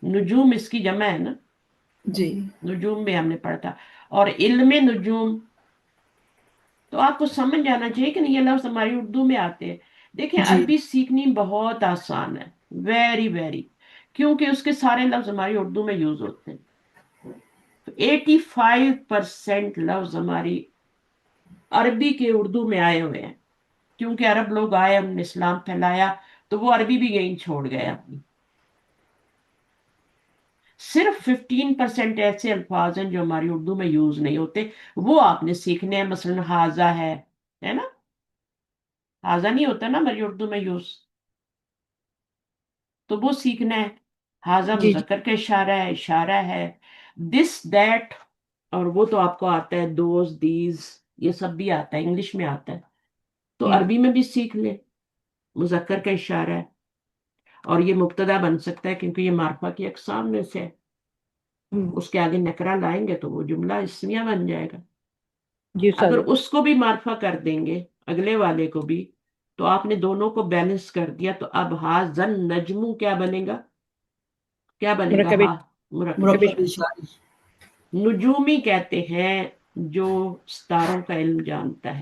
[SPEAKER 1] نجوم اس کی جمع ہے نا،
[SPEAKER 6] جی
[SPEAKER 1] نجوم میں ہم نے پڑھا تھا. اور علم نجوم تو آپ کو سمجھ جانا چاہیے کہ نہیں، یہ لفظ ہماری اردو میں آتے ہیں. دیکھیں
[SPEAKER 6] جی
[SPEAKER 1] عربی سیکھنی بہت آسان ہے، ویری ویری، کیونکہ اس کے سارے لفظ ہماری اردو میں یوز ہوتے ہیں. 85% لفظ ہماری عربی کے اردو میں آئے ہوئے ہیں، کیونکہ عرب لوگ آئے، انہوں نے اسلام پھیلایا تو وہ عربی بھی یہیں چھوڑ گئے اپنی. صرف 15% ایسے الفاظ ہیں جو ہماری اردو میں یوز نہیں ہوتے، وہ آپ نے سیکھنے ہیں. مثلا حاضہ ہے نا، حاضہ نہیں ہوتا نا ہماری اردو میں یوز، تو وہ سیکھنا ہے. حاضہ
[SPEAKER 3] جی جی
[SPEAKER 1] مذکر کا اشارہ ہے. دس دیٹ، اور وہ تو آپ کو آتا ہے، دوز دیز یہ سب بھی آتا ہے، انگلش میں آتا ہے، تو
[SPEAKER 3] جی
[SPEAKER 1] عربی میں بھی سیکھ لیں. مذکر کا اشارہ ہے اور یہ مبتدا بن سکتا ہے کیونکہ یہ معرفہ کی اقسام میں سے ہے. اس کے آگے نکرہ لائیں گے تو وہ جملہ اسمیہ بن جائے گا.
[SPEAKER 3] جی استاد
[SPEAKER 1] اگر اس کو بھی معرفہ کر دیں گے اگلے والے کو بھی تو آپ نے دونوں کو بیلنس کر دیا. تو اب حاضن نجمو کیا بنے گا، کیا بنے گا،
[SPEAKER 3] مرکب
[SPEAKER 1] ہاں مرکب
[SPEAKER 6] مرکب
[SPEAKER 1] اشارہ.
[SPEAKER 6] اشاری.
[SPEAKER 1] نجومی کہتے ہیں جو ستاروں کا علم جانتا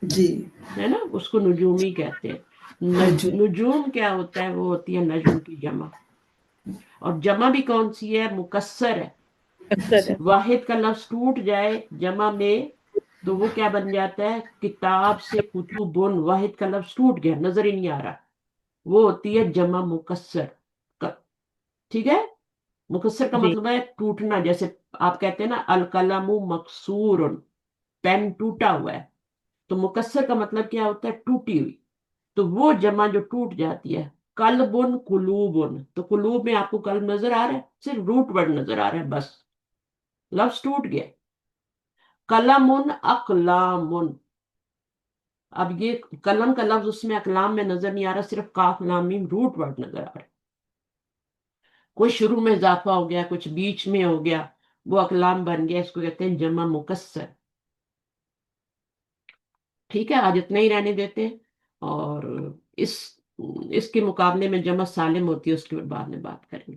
[SPEAKER 6] جی
[SPEAKER 1] ہے نا، اس کو نجومی کہتے ہیں.
[SPEAKER 6] نجوم.
[SPEAKER 1] نجوم کیا ہوتا ہے، وہ ہوتی ہے نجم کی جمع. اور جمع بھی کون سی ہے، مکسر ہے.
[SPEAKER 3] اکثر ہے.
[SPEAKER 1] واحد کا لفظ ٹوٹ جائے جمع میں تو وہ کیا بن جاتا ہے، کتاب سے کتبن، واحد کا لفظ ٹوٹ گیا، نظر ہی نہیں آ رہا، وہ ہوتی ہے جمع مکسر. ٹھیک ہے، مکسر کا
[SPEAKER 3] جی
[SPEAKER 1] مطلب ہے ٹوٹنا. جیسے آپ کہتے ہیں نا القلم مکسور، پین ٹوٹا ہوا ہے، تو مکسر کا مطلب کیا ہوتا ہے، ٹوٹی ہوئی. تو وہ جمع جو ٹوٹ جاتی ہے. قلبن قلوبن، تو قلوب میں آپ کو قلب نظر آ رہا ہے، صرف روٹ ورڈ نظر آ رہا ہے، بس لفظ ٹوٹ گیا. قلم اقلام، اب یہ قلم کا لفظ اس میں اقلام میں نظر نہیں آ رہا، صرف قاف لام میم روٹ ورڈ نظر آ رہا ہے. کوئی شروع میں اضافہ ہو گیا، کچھ بیچ میں ہو گیا، وہ اقلام بن گیا، اس کو کہتے ہیں جمع مکسر. ٹھیک ہے، آج اتنا ہی رہنے دیتے ہیں. اور اس اس کے مقابلے میں جمع سالم ہوتی ہے، اس کے بعد میں بات کریں گے.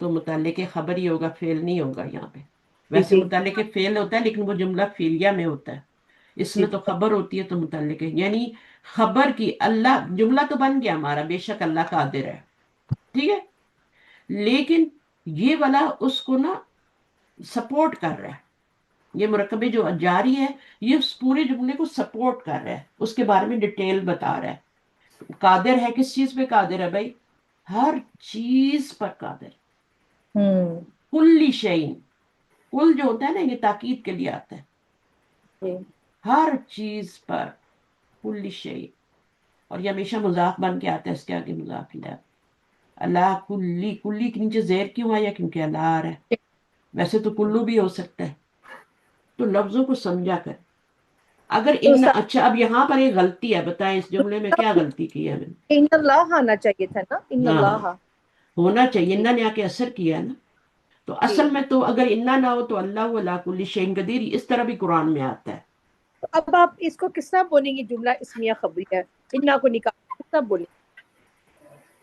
[SPEAKER 1] تو متعلق خبر ہی ہوگا، فعل نہیں ہوگا یہاں پہ. ویسے
[SPEAKER 3] جی
[SPEAKER 1] متعلق فعل ہوتا ہے لیکن وہ جملہ فعلیہ میں ہوتا ہے، اس
[SPEAKER 3] جی
[SPEAKER 1] میں تو خبر ہوتی ہے تو متعلق ہے. یعنی خبر کی اللہ، جملہ تو بن گیا ہمارا، بے شک اللہ قادر ہے، ٹھیک ہے، لیکن یہ والا اس کو نا سپورٹ کر رہا ہے. یہ مرکب جو جاری ہے یہ اس پورے جملے کو سپورٹ کر رہا ہے، اس کے بارے میں ڈیٹیل بتا رہا ہے. قادر ہے کس چیز پہ قادر ہے بھائی؟ ہر چیز پر قادر.
[SPEAKER 3] ہوں
[SPEAKER 1] کلی شعین، کل جو ہوتا ہے نا یہ تاکید کے لیے آتا ہے،
[SPEAKER 3] جی
[SPEAKER 1] ہر چیز پر، کلی شعین. اور یہ ہمیشہ مضاف بن کے آتا ہے، اس کے آگے مضاف لیا. اللہ کلی، کلی کے نیچے زیر کیوں آیا؟ کیونکہ اللہ آ رہا ہے. ویسے تو کلو بھی ہو سکتا ہے. تو لفظوں کو سمجھا کر. اگر
[SPEAKER 3] تو
[SPEAKER 1] ان، اچھا اب یہاں پر ایک غلطی ہے، بتائیں اس جملے میں کیا غلطی کی ہے میں نے؟
[SPEAKER 3] ان اللہ آنا چاہیے تھا نا، ان
[SPEAKER 1] ہاں ہاں،
[SPEAKER 3] اللہ.
[SPEAKER 1] ہونا چاہیے،
[SPEAKER 3] جی
[SPEAKER 1] انہوں نے آ کے اثر کیا ہے نا. تو
[SPEAKER 3] جی
[SPEAKER 1] اصل میں تو اگر انا نہ ہو تو اللہ علی کل شیء قدیر، اس طرح بھی قرآن میں آتا ہے.
[SPEAKER 3] تو اب آپ اس کو کس طرح بولیں گے؟ جملہ اسمیہ خبریہ ہے، انا کو نکال کس طرح بولیں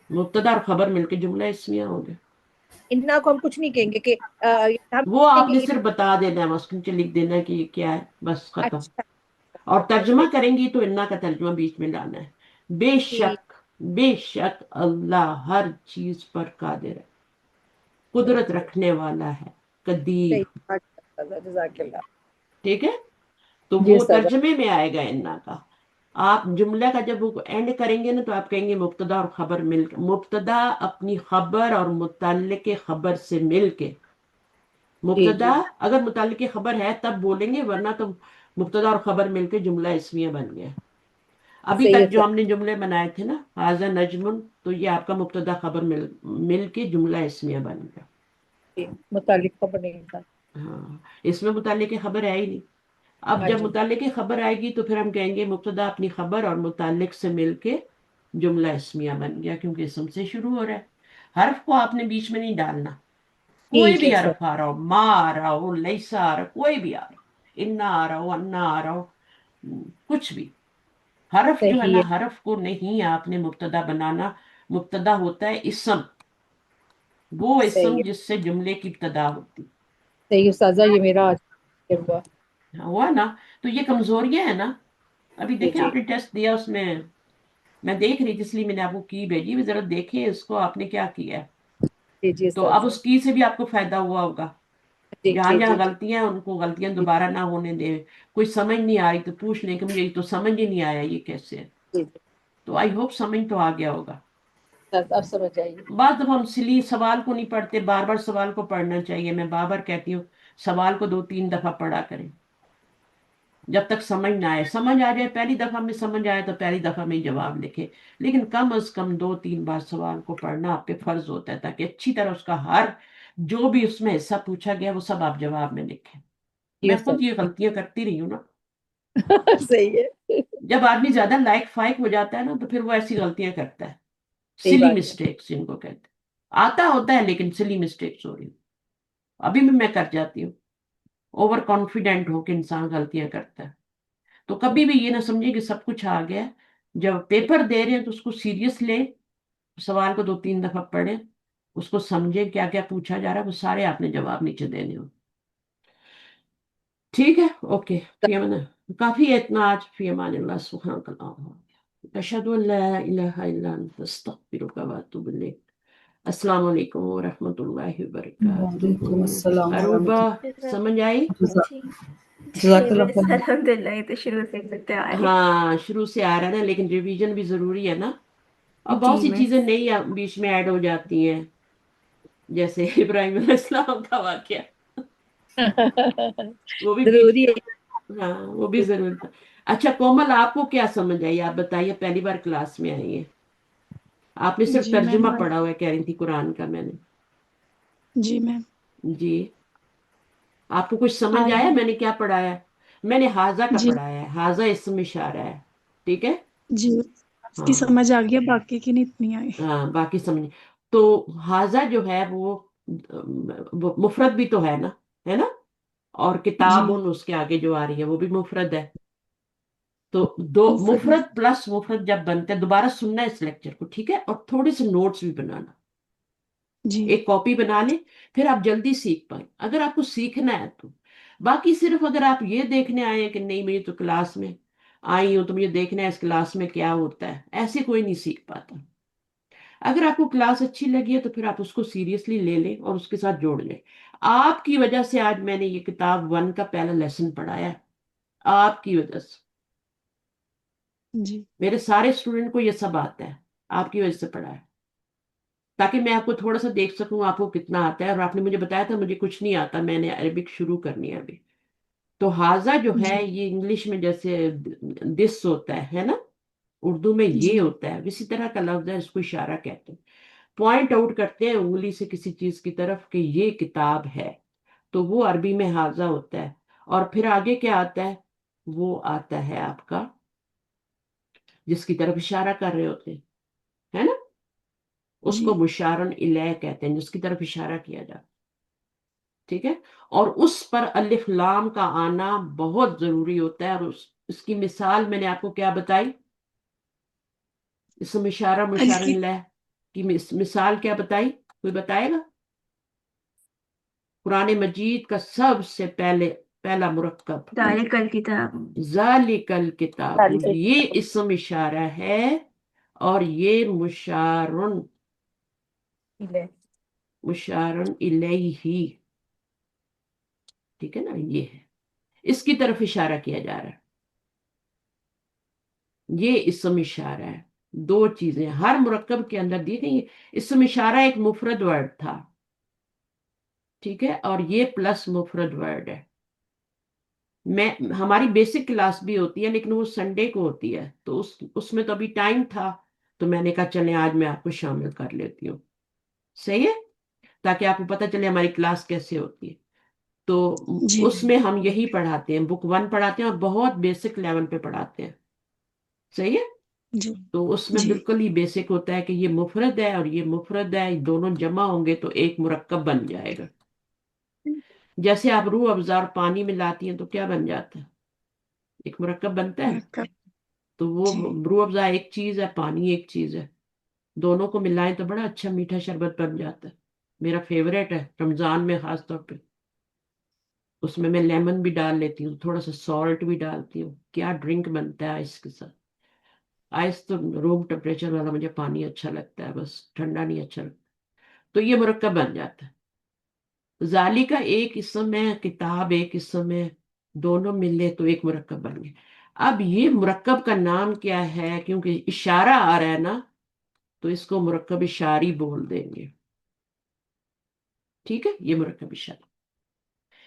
[SPEAKER 1] مبتدا اور خبر مل کے جملہ اسمیہ ہو گیا.
[SPEAKER 3] گے؟ انا کو ہم کچھ نہیں کہیں گے کہ ہم
[SPEAKER 1] وہ
[SPEAKER 3] کہیں
[SPEAKER 1] آپ نے
[SPEAKER 3] گے
[SPEAKER 1] صرف بتا دینا ہے، بس نیچے لکھ دینا ہے کہ یہ کیا ہے، بس ختم.
[SPEAKER 3] اچھا
[SPEAKER 1] اور
[SPEAKER 3] اچھا
[SPEAKER 1] ترجمہ
[SPEAKER 3] صحیح
[SPEAKER 1] کریں گی تو انا کا ترجمہ بیچ میں لانا ہے. بے
[SPEAKER 3] ٹھیک
[SPEAKER 1] شک، بے شک اللہ ہر چیز پر قادر ہے،
[SPEAKER 3] صحیح
[SPEAKER 1] قدرت رکھنے والا ہے، قدیر.
[SPEAKER 3] صحیح ماشاء اللہ، جزاک اللہ.
[SPEAKER 1] ٹھیک ہے، تو
[SPEAKER 3] جی
[SPEAKER 1] وہ
[SPEAKER 3] استاذہ.
[SPEAKER 1] ترجمے میں آئے گا انا کا. آپ جملہ کا جب وہ اینڈ کریں گے نا تو آپ کہیں گے مبتدا اور خبر مل کے، مبتدا اپنی خبر اور متعلق خبر سے مل کے.
[SPEAKER 3] جی
[SPEAKER 1] مبتدا
[SPEAKER 3] جی
[SPEAKER 1] اگر متعلق خبر ہے تب بولیں گے، ورنہ تو مبتدا اور خبر مل کے جملہ اسمیہ بن گیا. ابھی
[SPEAKER 3] صحیح ہے
[SPEAKER 1] تک جو ہم نے جملے بنائے تھے نا، ھذا نجم، تو یہ آپ کا مبتدا خبر مل کے جملہ اسمیہ بن گیا.
[SPEAKER 3] جی، متعلق خبر نہیں تھا.
[SPEAKER 1] ہاں، اس میں متعلق خبر ہے ہی نہیں. اب
[SPEAKER 3] ہاں
[SPEAKER 1] جب
[SPEAKER 3] جی
[SPEAKER 1] متعلق خبر آئے گی تو پھر ہم کہیں گے مبتدا اپنی خبر اور متعلق سے مل کے جملہ اسمیہ بن گیا، کیونکہ اسم سے شروع ہو رہا ہے. حرف کو آپ نے بیچ میں نہیں ڈالنا. کوئی
[SPEAKER 3] ٹھیک ہے
[SPEAKER 1] بھی
[SPEAKER 3] سر.
[SPEAKER 1] حرف آ رہا ہو، ما آ رہا ہو، لیسا آ رہا ہو، کوئی بھی آ رہا ہو، انا آ رہا ہو، انا آ رہا ہو، کچھ بھی. حرف جو ہے
[SPEAKER 3] صحیح
[SPEAKER 1] نا،
[SPEAKER 3] ہے
[SPEAKER 1] حرف کو نہیں آپ نے مبتدا بنانا. مبتدا ہوتا ہے اسم، وہ
[SPEAKER 3] صحیح
[SPEAKER 1] اسم
[SPEAKER 3] ہے
[SPEAKER 1] جس سے جملے کی ابتدا ہوتی.
[SPEAKER 3] صحیح استاذہ، یہ میرا آج ہوا.
[SPEAKER 1] ہوا نا؟ تو یہ کمزوریاں ہیں نا. ابھی
[SPEAKER 3] جی
[SPEAKER 1] دیکھیں
[SPEAKER 3] جی
[SPEAKER 1] آپ نے ٹیسٹ دیا، اس میں دیکھ رہی تھی، اس لیے میں نے آپ کو کی بھیجی بھی، ذرا دیکھیں اس کو آپ نے کیا کیا ہے.
[SPEAKER 3] جی جی
[SPEAKER 1] تو اب
[SPEAKER 3] استاذہ.
[SPEAKER 1] اس کی سے بھی آپ کو فائدہ ہوا ہوگا.
[SPEAKER 3] جی
[SPEAKER 1] جہاں
[SPEAKER 3] جی
[SPEAKER 1] جہاں
[SPEAKER 3] جی جی
[SPEAKER 1] غلطیاں ہیں ان کو غلطیاں
[SPEAKER 3] جی
[SPEAKER 1] دوبارہ نہ ہونے دیں. کوئی سمجھ نہیں آ رہی تو پوچھ لیں کہ مجھے یہ تو سمجھ ہی نہیں آیا، یہ کیسے ہے.
[SPEAKER 3] جی.
[SPEAKER 1] تو آئی ہوپ سمجھ تو آ گیا ہوگا.
[SPEAKER 3] آپ سمجھ جائیے.
[SPEAKER 1] بعد جب ہم سلی سوال کو نہیں پڑھتے، بار بار سوال کو پڑھنا چاہیے. میں بار بار کہتی ہوں سوال کو 2-3 دفعہ پڑھا کریں جب تک سمجھ نہ آئے. سمجھ آ جائے، پہلی دفعہ میں سمجھ آئے تو پہلی دفعہ میں جواب لکھے، لیکن کم از کم 2-3 بار سوال کو پڑھنا آپ پہ فرض ہوتا ہے، تاکہ اچھی طرح اس کا ہر جو بھی اس میں حصہ پوچھا گیا وہ سب آپ جواب میں لکھیں.
[SPEAKER 3] جی
[SPEAKER 1] میں خود یہ
[SPEAKER 3] استاذہ.
[SPEAKER 1] غلطیاں کرتی رہی ہوں نا.
[SPEAKER 3] صحیح ہے.
[SPEAKER 1] جب آدمی زیادہ لائق فائق ہو جاتا ہے نا تو پھر وہ ایسی غلطیاں کرتا ہے.
[SPEAKER 3] صحیح
[SPEAKER 1] سلی
[SPEAKER 3] بات ہے.
[SPEAKER 1] مسٹیکس جن کو کہتے ہیں. آتا ہوتا ہے لیکن سلی مسٹیکس ہو رہی. ابھی بھی میں کر جاتی ہوں. اوور کانفیڈنٹ ہو کے انسان غلطیاں کرتا ہے. تو کبھی بھی یہ نہ سمجھے کہ سب کچھ آ گیا. جب پیپر دے رہے ہیں تو اس کو سیریس لیں، سوال کو 2-3 دفعہ پڑھیں، اس کو سمجھیں کیا کیا پوچھا جا رہا ہے، وہ سارے آپ نے جواب نیچے دینے ہو. ٹھیک ہے، اوکے، فی امان اللہ. کافی ہے اتنا آج. فی امان اللہ، سبحانک اللہم اشہد ان لا الہ الا انت استغفرک و اتوب الیک. السلام علیکم ورحمۃ اللہ وبرکاتہ.
[SPEAKER 6] وعلیکم السلام
[SPEAKER 1] اروبا،
[SPEAKER 6] ورحمۃ
[SPEAKER 1] سمجھ آئی؟
[SPEAKER 6] اللہ.
[SPEAKER 7] جی
[SPEAKER 6] جزاک
[SPEAKER 7] جی
[SPEAKER 6] اللہ
[SPEAKER 7] بس
[SPEAKER 6] خیر.
[SPEAKER 7] الحمد للہ، یہ تو شروع سے سکتے آ رہے.
[SPEAKER 1] ہاں شروع سے آ رہا ہے نا، لیکن ریویژن بھی ضروری ہے نا. اور بہت
[SPEAKER 7] جی
[SPEAKER 1] سی چیزیں
[SPEAKER 7] مس.
[SPEAKER 1] نئی بیچ میں ایڈ ہو جاتی ہیں، جیسے ابراہیم علیہ السلام کا واقعہ، وہ بھی بیچ
[SPEAKER 3] ضروری
[SPEAKER 1] میں.
[SPEAKER 3] ہے.
[SPEAKER 1] ہاں وہ بھی ضروری تھا. اچھا کومل، آپ کو کیا سمجھ آئی؟ آپ بتائیے، پہلی بار کلاس میں آئی ہے، آپ نے صرف
[SPEAKER 4] جی میم.
[SPEAKER 1] ترجمہ پڑھا ہوا ہے کہہ رہی تھی قرآن کا. میں نے
[SPEAKER 4] جی میم.
[SPEAKER 1] جی، آپ کو کچھ سمجھ
[SPEAKER 4] آئی
[SPEAKER 1] آیا
[SPEAKER 4] ہے.
[SPEAKER 1] میں نے کیا پڑھایا ہے؟ میں نے حاضہ کا
[SPEAKER 4] جی
[SPEAKER 1] پڑھایا ہے. حاضہ اسم اشارہ ہے، ٹھیک ہے.
[SPEAKER 4] جی اس کی
[SPEAKER 1] ہاں
[SPEAKER 4] سمجھ آ گیا، باقی کی نہیں اتنی آئی.
[SPEAKER 1] ہاں، باقی سمجھ. تو حاضہ جو ہے وہ مفرد بھی تو ہے نا. اور
[SPEAKER 4] جی
[SPEAKER 1] کتاب اس کے آگے جو آ رہی ہے وہ بھی مفرد ہے. تو دو
[SPEAKER 4] مفرد.
[SPEAKER 1] مفرد پلس مفرد جب بنتے ہیں، دوبارہ سننا ہے اس لیکچر کو، ٹھیک ہے، اور تھوڑے سے نوٹس بھی بنانا.
[SPEAKER 4] جی
[SPEAKER 1] ایک کاپی بنا لیں، پھر آپ جلدی سیکھ پائیں اگر آپ کو سیکھنا ہے تو. باقی صرف اگر آپ یہ دیکھنے آئے ہیں کہ نہیں میری تو کلاس میں آئی ہوں تو مجھے دیکھنا ہے اس کلاس میں کیا ہوتا ہے، ایسے کوئی نہیں سیکھ پاتا. اگر آپ کو کلاس اچھی لگی ہے تو پھر آپ اس کو سیریسلی لے لیں اور اس کے ساتھ جوڑ لیں. آپ کی وجہ سے آج میں نے یہ کتاب 1 کا پہلا لیسن پڑھایا ہے، آپ کی وجہ سے.
[SPEAKER 4] جی
[SPEAKER 1] میرے سارے اسٹوڈنٹ کو یہ سب آتا ہے، آپ کی وجہ سے پڑھا ہے، تاکہ میں آپ کو تھوڑا سا دیکھ سکوں آپ کو کتنا آتا ہے. اور آپ نے مجھے بتایا تھا مجھے کچھ نہیں آتا، میں نے عربک شروع کرنی ہے ابھی. تو حاضہ جو ہے
[SPEAKER 4] جی
[SPEAKER 1] یہ انگلش میں جیسے دس ہوتا ہے نا، اردو میں
[SPEAKER 4] جی
[SPEAKER 1] یہ ہوتا ہے، اسی طرح کا لفظ ہے، اس کو اشارہ کہتے ہیں. پوائنٹ آؤٹ کرتے ہیں انگلی سے کسی چیز کی طرف کہ یہ کتاب ہے، تو وہ عربی میں حاضہ ہوتا ہے. اور پھر آگے کیا آتا ہے؟ وہ آتا ہے آپ کا جس کی طرف اشارہ کر رہے ہوتے ہیں، ہے نا، اس
[SPEAKER 4] جی
[SPEAKER 1] کو مشارن الیہ کہتے ہیں، جس کی طرف اشارہ کیا جاتا. ٹھیک ہے. اور اس پر الف لام کا آنا بہت ضروری ہوتا ہے. اور اس کی مثال میں نے آپ کو کیا بتائی؟ اسم اشارہ مشارن
[SPEAKER 4] الکی
[SPEAKER 1] الیہ کی مثال کیا بتائی؟ کوئی بتائے گا؟ قرآن مجید کا سب سے پہلا مرکب
[SPEAKER 7] ذالک الکتاب.
[SPEAKER 1] ذالک الکتاب، یہ اسم اشارہ ہے اور یہ مشارن الیہ. ٹھیک ہے نا، یہ ہے، اس کی طرف اشارہ کیا جا رہا ہے. یہ اسم اشارہ ہے. دو چیزیں ہر مرکب کے اندر دی گئی. اسم اشارہ ایک مفرد ورڈ تھا، ٹھیک ہے، اور یہ پلس مفرد ورڈ ہے. ہماری بیسک کلاس بھی ہوتی ہے لیکن وہ سنڈے کو ہوتی ہے، تو اس میں تو ابھی ٹائم تھا تو میں نے کہا چلیں آج میں آپ کو شامل کر لیتی ہوں. صحیح ہے، تاکہ آپ کو پتہ چلے ہماری کلاس کیسے ہوتی ہے. تو
[SPEAKER 4] جی
[SPEAKER 1] اس میں ہم یہی پڑھاتے ہیں، بک 1 پڑھاتے ہیں اور بہت بیسک لیول پہ پڑھاتے ہیں. صحیح ہے.
[SPEAKER 4] جی
[SPEAKER 1] تو اس میں
[SPEAKER 4] جی
[SPEAKER 1] بالکل ہی بیسک ہوتا ہے کہ یہ مفرد ہے اور یہ مفرد ہے، دونوں جمع ہوں گے تو ایک مرکب بن جائے گا. جیسے آپ روح افزا اور پانی ملاتی ہیں تو کیا بن جاتا ہے؟ ایک مرکب بنتا ہے.
[SPEAKER 4] مرکب
[SPEAKER 1] تو وہ
[SPEAKER 4] جی
[SPEAKER 1] روح افزا ایک چیز ہے، پانی ایک چیز ہے، دونوں کو ملائیں تو بڑا اچھا میٹھا شربت بن جاتا ہے. میرا فیوریٹ ہے رمضان میں خاص طور پہ. اس میں لیمن بھی ڈال لیتی ہوں، تھوڑا سا سالٹ بھی ڈالتی ہوں. کیا ڈرنک بنتا ہے آئس کے ساتھ. آئس تو روم ٹمپریچر والا مجھے پانی اچھا لگتا ہے، بس ٹھنڈا نہیں اچھا لگتا. تو یہ مرکب بن جاتا ہے. ذالی کا ایک اسم ہے، کتاب ایک اسم ہے، دونوں ملے تو ایک مرکب بن گئے. اب یہ مرکب کا نام کیا ہے؟ کیونکہ اشارہ آ رہا ہے نا تو اس کو مرکب اشاری بول دیں گے. ٹھیک ہے، یہ مرکب اشاری.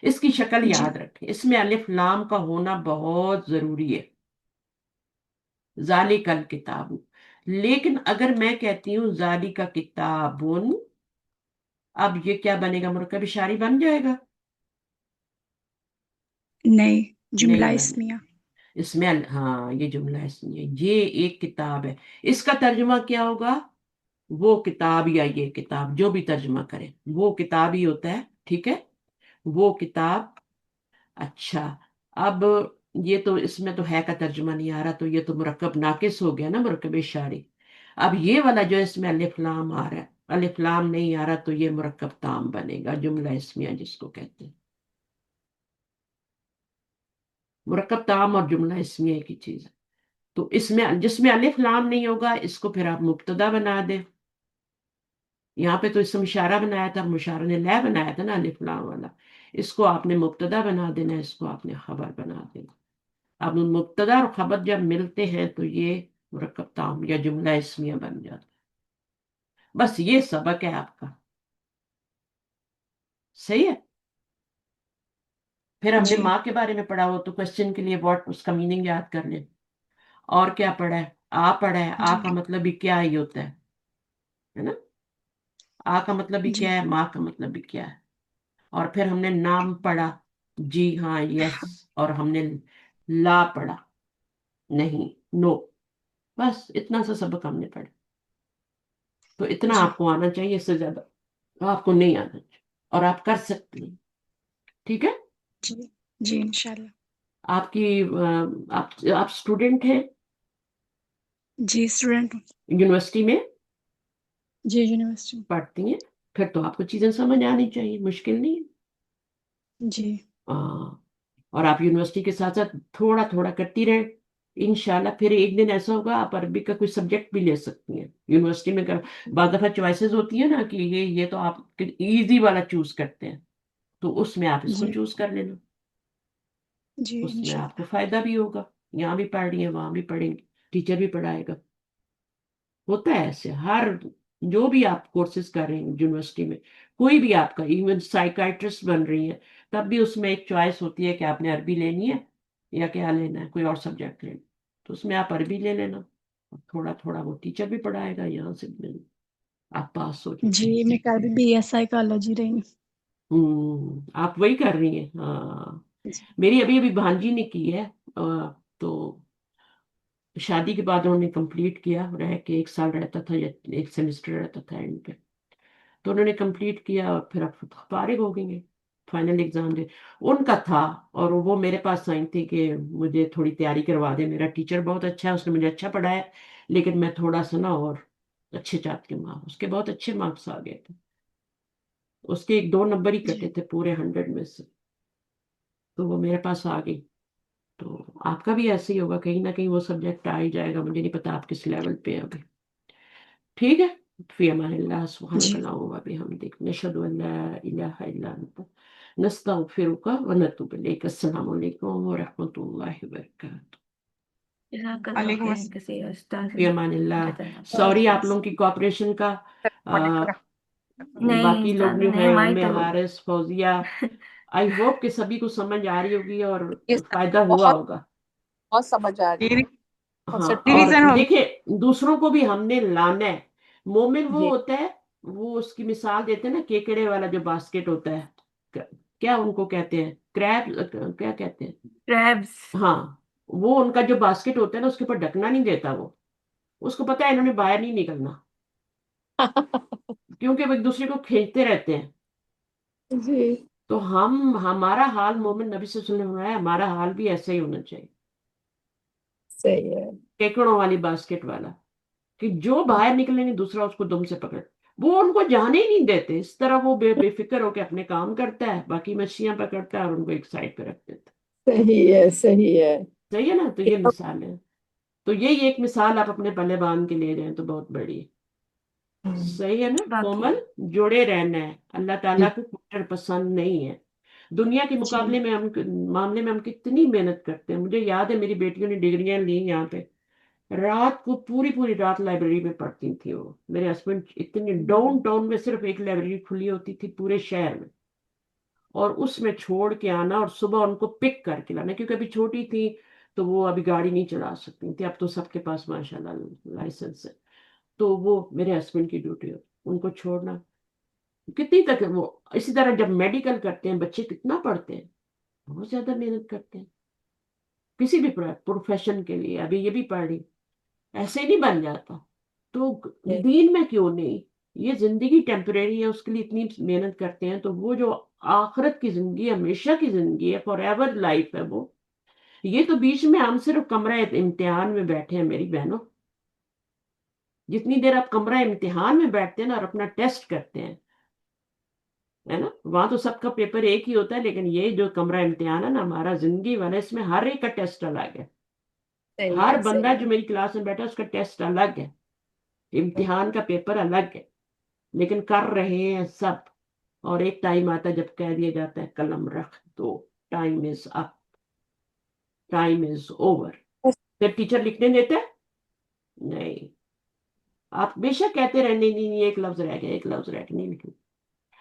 [SPEAKER 1] اس کی شکل
[SPEAKER 4] جی
[SPEAKER 1] یاد رکھیں، اس میں الف لام کا ہونا بہت ضروری ہے. ذالک الکتاب. لیکن اگر میں کہتی ہوں ذالک کتابن، اب یہ کیا بنے گا؟ مرکب اشاری بن جائے گا؟
[SPEAKER 4] نہیں، جملہ
[SPEAKER 1] نہیں بنے.
[SPEAKER 4] اسمیہ.
[SPEAKER 1] اس میں ہاں یہ جملہ اسمیہ، یہ ایک کتاب ہے. اس کا ترجمہ کیا ہوگا؟ وہ کتاب یا یہ کتاب، جو بھی ترجمہ کرے وہ کتاب ہی ہوتا ہے. ٹھیک ہے، وہ کتاب. اچھا، اب یہ تو اس میں تو ہے کا ترجمہ نہیں آ رہا، تو یہ تو مرکب ناقص ہو گیا نا، مرکب اشاری. اب یہ والا جو اس میں الف لام آ رہا ہے، الف لام نہیں آ رہا تو یہ مرکب تام بنے گا، جملہ اسمیہ جس کو کہتے ہیں. مرکب تام اور جملہ اسمیہ ایک ہی چیز ہے. تو اس میں جس میں الف لام نہیں ہوگا اس کو پھر آپ مبتدا بنا دیں. یہاں پہ تو اسم اشارہ بنایا تھا، مشارن الیہ بنایا تھا نا الف لام والا. اس کو آپ نے مبتدا بنا دینا، اس کو آپ نے خبر بنا دینا. اب مبتدا اور خبر جب ملتے ہیں تو یہ مرکب تام یا جملہ اسمیہ بن جاتا ہے. بس یہ سبق ہے آپ کا. صحیح ہے. پھر ہم نے
[SPEAKER 4] جی
[SPEAKER 1] ماں کے بارے میں پڑھا ہو تو کوشچن کے لیے واٹ اس کا میننگ یاد کر لیں. اور کیا پڑھا ہے؟ پڑھا ہے.
[SPEAKER 4] جی
[SPEAKER 1] کا مطلب بھی کیا ہی ہوتا ہے نا. کا مطلب بھی
[SPEAKER 4] جی
[SPEAKER 1] کیا ہے، ماں کا مطلب بھی کیا ہے. اور پھر ہم نے نام پڑھا، جی ہاں یس، اور ہم نے لا پڑھا، نہیں نو. بس اتنا سا سبق ہم نے پڑھا. تو اتنا
[SPEAKER 4] جی
[SPEAKER 1] آپ کو آنا چاہیے، اس سے زیادہ آپ کو نہیں آنا چاہیے، اور آپ کر سکتے ہیں. ٹھیک ہے.
[SPEAKER 4] جی جی انشاءاللہ.
[SPEAKER 1] آپ کی آپ اسٹوڈنٹ ہیں
[SPEAKER 4] جی اسٹوڈنٹ.
[SPEAKER 1] یونیورسٹی میں
[SPEAKER 4] جی یونیورسٹی.
[SPEAKER 1] پڑھتی ہیں؟ پھر تو آپ کو چیزیں سمجھ آنی چاہیے، مشکل نہیں ہے۔
[SPEAKER 4] جی
[SPEAKER 1] اور آپ یونیورسٹی کے ساتھ ساتھ تھوڑا تھوڑا کرتی رہیں، انشاءاللہ پھر ایک دن ایسا ہوگا آپ عربی کا کوئی سبجیکٹ بھی لے سکتی ہیں یونیورسٹی میں بعض دفعہ چوائسیز ہوتی ہیں نا کہ یہ تو آپ ایزی والا چوز کرتے ہیں، تو اس میں آپ اس کو
[SPEAKER 4] جی
[SPEAKER 1] چوز کر لینا،
[SPEAKER 4] جی
[SPEAKER 1] اس میں آپ
[SPEAKER 4] انشاءاللہ
[SPEAKER 1] کو فائدہ بھی ہوگا، یہاں بھی پڑھ رہی ہیں وہاں بھی پڑھیں گے، ٹیچر بھی پڑھائے گا، ہوتا ہے ایسے ہر جو بھی آپ کورسز کر رہے ہیں یونیورسٹی میں، کوئی بھی آپ کا ایون سائیکائٹرسٹ بن رہی ہے تب بھی اس میں ایک چوائس ہوتی ہے کہ آپ نے عربی لینی ہے یا کیا لینا ہے، کوئی اور سبجیکٹ لینا، تو اس میں آپ عربی لے لینا، اور تھوڑا تھوڑا وہ ٹیچر بھی پڑھائے گا، یہاں سے بھی آپ پاس ہو جائیں۔
[SPEAKER 4] جی میں کل بھی بی ایس سائیکالوجی رہی ہوں
[SPEAKER 1] آپ وہی کر رہی ہیں؟ ہاں،
[SPEAKER 4] جی
[SPEAKER 1] میری ابھی ابھی بھانجی نے کی ہے، تو شادی کے بعد انہوں نے کمپلیٹ کیا، رہ کے 1 سال رہتا تھا یا 1 سیمسٹر رہتا تھا اینڈ پہ، تو انہوں نے کمپلیٹ کیا اور پھر اب فارغ ہو گئی ہیں، فائنل ایگزام دے ان کا تھا، اور وہ میرے پاس آئی تھی کہ مجھے تھوڑی تیاری کروا دے، میرا ٹیچر بہت اچھا ہے، اس نے مجھے اچھا پڑھایا، لیکن میں تھوڑا سا نا اور اچھے چاہتی ہوں، اس کے بہت اچھے مارکس آ گئے تھے، اس کے 1-2 نمبر ہی
[SPEAKER 4] جی
[SPEAKER 1] کٹے تھے پورے 100 میں سے، تو وہ میرے پاس آ گئی۔ تو آپ کا بھی ایسے ہی ہوگا، کہیں نہ کہیں وہ سبجیکٹ آ ہی جائے گا، مجھے نہیں پتا آپ کس لیول پہ ہیں ابھی۔ ٹھیک ہے، فی امان اللہ، سبحانک
[SPEAKER 4] جی
[SPEAKER 1] اللہم و بحمدک، نشہد ان لا الہ الا انت، نستغفرک و نتوب الیک۔ السلام علیکم و رحمۃ اللہ وبرکاتہ۔
[SPEAKER 7] جزاک اللہ
[SPEAKER 4] وعلیکم
[SPEAKER 7] خیر
[SPEAKER 4] السلام
[SPEAKER 7] کثیر استاذ،
[SPEAKER 1] فی امان اللہ۔
[SPEAKER 7] جزاک اللہ
[SPEAKER 1] سوری
[SPEAKER 7] خیر۔
[SPEAKER 1] آپ لوگوں کی کوآپریشن کا، آ،
[SPEAKER 7] نہیں
[SPEAKER 1] باقی لوگ
[SPEAKER 7] استاذ
[SPEAKER 1] جو
[SPEAKER 7] نہیں،
[SPEAKER 1] ہیں
[SPEAKER 7] ہماری
[SPEAKER 1] ام
[SPEAKER 7] تو
[SPEAKER 1] حارث، فوزیہ، آئی ہوپ کہ سبھی کو سمجھ آ رہی ہوگی اور
[SPEAKER 2] یہ سب
[SPEAKER 1] فائدہ ہوا
[SPEAKER 2] بہت
[SPEAKER 1] ہوگا۔
[SPEAKER 2] بہت سمجھ آ رہی ہے، بہت
[SPEAKER 1] ہاں، اور
[SPEAKER 4] ریویژن ہو
[SPEAKER 1] دیکھیں دوسروں کو بھی ہم نے لانا ہے، مومن وہ
[SPEAKER 2] جی
[SPEAKER 1] ہوتا ہے، وہ اس کی مثال دیتے ہیں نا، کیکڑے والا جو باسکٹ ہوتا ہے، کیا ان کو کہتے ہیں، کریب، کیا کہتے ہیں،
[SPEAKER 7] کریبس۔
[SPEAKER 1] ہاں، وہ ان کا جو باسکٹ ہوتا ہے نا اس کے اوپر ڈھکنا نہیں دیتا، وہ اس کو پتا ہے انہوں نے باہر نہیں نکلنا، کیونکہ وہ ایک دوسرے کو کھینچتے رہتے ہیں۔
[SPEAKER 2] جی
[SPEAKER 1] تو ہمارا حال مومن نبی صلی اللہ علیہ وسلم ہے، ہمارا حال بھی ایسا ہی ہونا چاہیے،
[SPEAKER 2] صحیح ہے۔
[SPEAKER 1] کیکڑوں والی باسکٹ والا، کہ جو باہر نکلنے نہیں دوسرا اس کو دم سے پکڑ، وہ ان کو جانے ہی نہیں دیتے، اس طرح وہ بے فکر ہو کے اپنے کام کرتا ہے، باقی مچھلیاں پکڑتا ہے اور ان کو ایک سائڈ پہ رکھ دیتا ہے۔
[SPEAKER 2] صحیح ہے، صحیح ہے۔
[SPEAKER 1] صحیح ہے نا؟ تو یہ مثال ہے، تو یہی ایک مثال آپ اپنے پلے باندھ کے لے جائیں تو بہت بڑی ہے۔ صحیح ہے نا
[SPEAKER 7] باقی
[SPEAKER 1] کومل؟ جڑے رہنا ہے، اللہ
[SPEAKER 2] جی
[SPEAKER 1] تعالیٰ کو کوئٹر پسند نہیں ہے، دنیا کے
[SPEAKER 4] جی
[SPEAKER 1] مقابلے میں معاملے میں ہم کتنی محنت کرتے ہیں، مجھے یاد ہے میری بیٹیوں نے ڈگریاں لی یہاں پہ، رات کو پوری پوری رات لائبریری میں پڑھتی تھی، وہ میرے ہسبینڈ اتنی ڈاؤن ٹاؤن میں صرف ایک لائبریری کھلی ہوتی تھی پورے شہر میں، اور اس میں چھوڑ کے آنا اور صبح ان کو پک کر کے لانا، کیونکہ ابھی چھوٹی تھی تو وہ ابھی گاڑی نہیں چلا سکتی تھی، اب تو سب کے پاس ماشاءاللہ لائسنس ہے، تو وہ میرے ہسبینڈ کی ڈیوٹی ہو ان کو چھوڑنا، کتنی تک وہ اسی طرح جب میڈیکل کرتے ہیں بچے کتنا پڑھتے ہیں، بہت زیادہ محنت کرتے ہیں، کسی بھی پروفیشن کے لیے، ابھی یہ بھی پڑھ رہی، ایسے نہیں بن جاتا، تو دین میں کیوں نہیں، یہ زندگی ٹیمپریری ہے، اس کے لیے اتنی محنت کرتے ہیں، تو وہ جو آخرت کی زندگی، ہمیشہ کی زندگی ہے، فار ایور لائف ہے وہ، یہ تو بیچ میں ہم صرف کمرہ امتحان میں بیٹھے ہیں میری بہنوں، جتنی دیر آپ کمرہ امتحان میں بیٹھتے ہیں نا اور اپنا ٹیسٹ کرتے ہیں، ہے نا، وہاں تو سب کا پیپر ایک ہی ہوتا ہے، لیکن یہ جو کمرہ امتحان ہے نا ہمارا زندگی والا، اس میں ہر ایک کا ٹیسٹ الگ ہے،
[SPEAKER 2] صحیح
[SPEAKER 1] ہر
[SPEAKER 2] ہے،
[SPEAKER 1] بندہ
[SPEAKER 2] صحیح
[SPEAKER 1] جو
[SPEAKER 2] ہے۔
[SPEAKER 1] میری کلاس میں بیٹھا اس کا ٹیسٹ الگ ہے، امتحان کا پیپر الگ ہے، لیکن کر رہے ہیں سب، اور ایک ٹائم آتا ہے جب کہہ دیا جاتا ہے قلم رکھ دو، time is up, time is over, پھر ٹیچر لکھنے دیتے ہیں؟ نہیں، آپ بے شک کہتے رہے نہیں نہیں نہیں، ایک لفظ رہ گیا، ایک لفظ رہ گیا، نہیں لکھنا،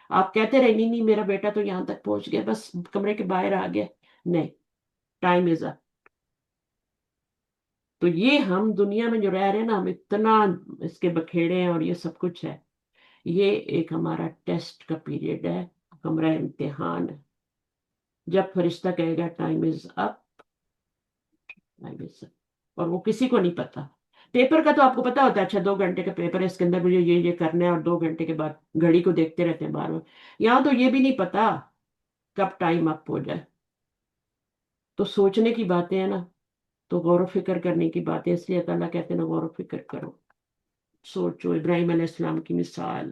[SPEAKER 1] آپ کہتے رہے نہیں نہیں میرا بیٹا تو یہاں تک پہنچ گیا، بس کمرے کے باہر آ گیا، نہیں، ٹائم از اپ۔ تو یہ ہم دنیا میں جو رہ رہے ہیں نا، ہم اتنا اس کے بکھیڑے ہیں اور یہ سب کچھ ہے، یہ ایک ہمارا ٹیسٹ کا پیریڈ ہے، کمرہ امتحان ہے، جب فرشتہ کہے گا time is up, time is اپ، اور وہ کسی کو نہیں پتا، پیپر کا تو آپ کو پتا ہوتا ہے، اچھا 2 گھنٹے کا پیپر ہے، اس کے اندر مجھے یہ کرنا ہے، اور 2 گھنٹے کے بعد گھڑی کو دیکھتے رہتے ہیں بار بار، یہاں تو یہ بھی نہیں پتا کب ٹائم اپ ہو جائے، تو سوچنے کی باتیں ہیں نا، تو غور و فکر کرنے کی باتیں، اس لیے تعالیٰ کہتے ہیں نا غور و فکر کرو، سوچو، ابراہیم علیہ السلام کی مثال،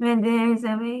[SPEAKER 7] When there is a way,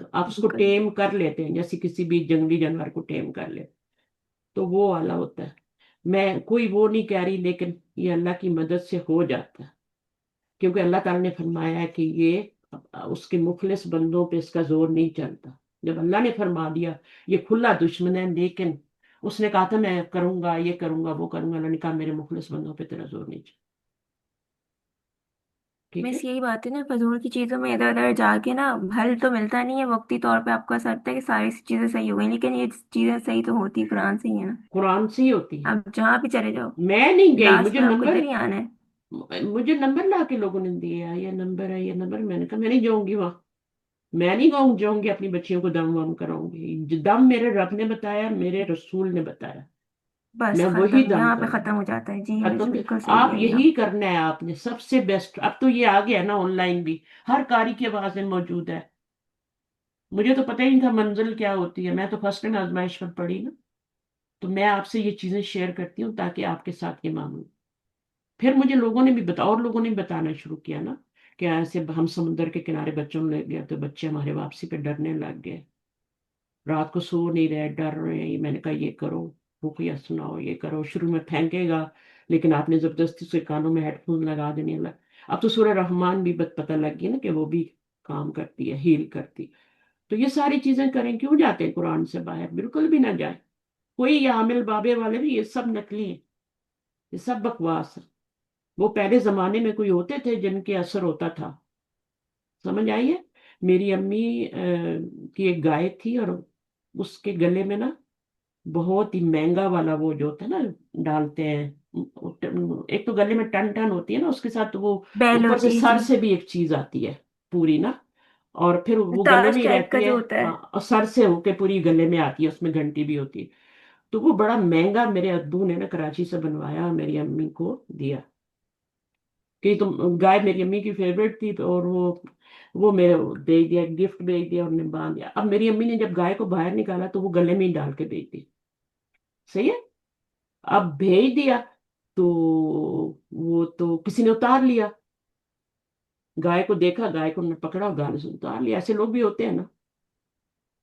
[SPEAKER 1] تو آپ اس کو
[SPEAKER 7] بالکل
[SPEAKER 1] ٹیم کر لیتے ہیں جیسے کسی بھی جنگلی جانور کو ٹیم کر لے، تو وہ والا ہوتا ہے. میں کوئی وہ نہیں کہہ رہی، لیکن یہ اللہ کی مدد سے ہو جاتا ہے، کیونکہ اللہ تعالیٰ نے فرمایا ہے کہ یہ اس کے مخلص بندوں پہ اس کا زور نہیں چلتا. جب اللہ نے فرما دیا یہ کھلا دشمن ہے، لیکن اس نے کہا تھا میں کروں گا، یہ کروں گا، وہ کروں گا، اللہ نے کہا میرے مخلص بندوں پہ تیرا زور نہیں چلتا. ٹھیک ہے.
[SPEAKER 7] بس یہی بات ہے نا، فضول کی چیزوں میں ادھر ادھر جا کے نا حل تو ملتا نہیں ہے. وقتی طور پہ آپ کو ایسا لگتا ہے کہ ساری چیزیں صحیح ہو گئی، لیکن یہ چیزیں صحیح تو ہوتی قرآن سے ہی ہے نا.
[SPEAKER 1] قرآن سے ہی ہوتی ہے.
[SPEAKER 7] آپ جہاں بھی چلے جاؤ
[SPEAKER 1] میں نہیں گئی،
[SPEAKER 7] لاسٹ
[SPEAKER 1] مجھے
[SPEAKER 7] میں آپ کو
[SPEAKER 1] نمبر
[SPEAKER 7] ادھر ہی آنا ہے.
[SPEAKER 1] لا کے لوگوں نے دیا، یہ نمبر ہے، یہ نمبر. میں نے کہا میں نہیں جاؤں گی وہاں، میں نہیں جاؤں گی اپنی بچیوں کو دم وم کراؤں گی. دم میرے رب نے بتایا، میرے رسول نے بتایا،
[SPEAKER 7] بس
[SPEAKER 1] میں وہی
[SPEAKER 7] ختم،
[SPEAKER 1] دم
[SPEAKER 7] یہاں پہ
[SPEAKER 1] کروں
[SPEAKER 7] ختم
[SPEAKER 1] گی.
[SPEAKER 7] ہو جاتا ہے. جی
[SPEAKER 1] ختم.
[SPEAKER 7] بالکل صحیح
[SPEAKER 1] آپ
[SPEAKER 7] کہہ رہی ہیں
[SPEAKER 1] یہی کرنا ہے، آپ نے سب سے بیسٹ. اب تو یہ آ گیا نا آن لائن بھی، ہر قاری کی آوازیں موجود ہے. مجھے تو پتہ ہی نہیں تھا منزل کیا ہوتی ہے، میں تو فرسٹ ٹائم آزمائش پر پڑھی نا، تو میں آپ سے یہ چیزیں شیئر کرتی ہوں تاکہ آپ کے ساتھ یہ معمول. پھر مجھے لوگوں نے بھی اور لوگوں نے بھی بتانا شروع کیا نا کہ ایسے ہم سمندر کے کنارے بچوں لے گئے تو بچے ہمارے واپسی پہ ڈرنے لگ گئے، رات کو سو نہیں رہے، ڈر رہے ہیں. میں نے کہا یہ کرو، رقیہ سناؤ، یہ کرو. شروع میں پھینکے گا، لیکن آپ نے زبردستی سے کانوں میں ہیڈ فون لگا دینے لگا. اب تو سورہ رحمان بھی پتہ لگ گئی نا کہ وہ بھی کام کرتی ہے، ہیل کرتی. تو یہ ساری چیزیں کریں. کیوں جاتے ہیں قرآن سے باہر؟ بالکل بھی نہ جائیں. کوئی یہ عامل بابے والے بھی، یہ سب نکلی ہیں، یہ سب بکواس ہے. وہ پہلے زمانے میں کوئی ہوتے تھے جن کے اثر ہوتا تھا. سمجھ آئی ہے؟ میری امی کی ایک گائے تھی، اور اس کے گلے میں نا بہت ہی مہنگا والا وہ جو ہوتا ہے نا ڈالتے ہیں، ایک تو گلے میں ٹن ٹن ہوتی ہے نا، اس کے ساتھ وہ
[SPEAKER 7] بیل
[SPEAKER 1] اوپر سے
[SPEAKER 7] ہوتی ہے
[SPEAKER 1] سر
[SPEAKER 7] جی،
[SPEAKER 1] سے بھی ایک چیز آتی ہے پوری نا، اور پھر وہ گلے
[SPEAKER 7] تاج
[SPEAKER 1] میں ہی
[SPEAKER 7] ٹائپ کا
[SPEAKER 1] رہتی
[SPEAKER 7] جو
[SPEAKER 1] ہے.
[SPEAKER 7] ہوتا ہے.
[SPEAKER 1] ہاں، اور سر سے ہو کے پوری گلے میں آتی ہے، اس میں گھنٹی بھی ہوتی ہے. تو وہ بڑا مہنگا میرے ابو نے نا کراچی سے بنوایا اور میری امی کو دیا کہ تم گائے میری امی کی فیوریٹ تھی، اور وہ میرے بھیج دیا، گفٹ بھیج دیا، اور نے باندھ دیا. اب میری امی نے جب گائے کو باہر نکالا تو وہ گلے میں ہی ڈال کے بھیج دی. صحیح ہے. اب بھیج دیا تو وہ تو کسی نے اتار لیا، گائے کو دیکھا، گائے کو پکڑا اور گالے سے اتار لیا. ایسے لوگ بھی ہوتے ہیں نا.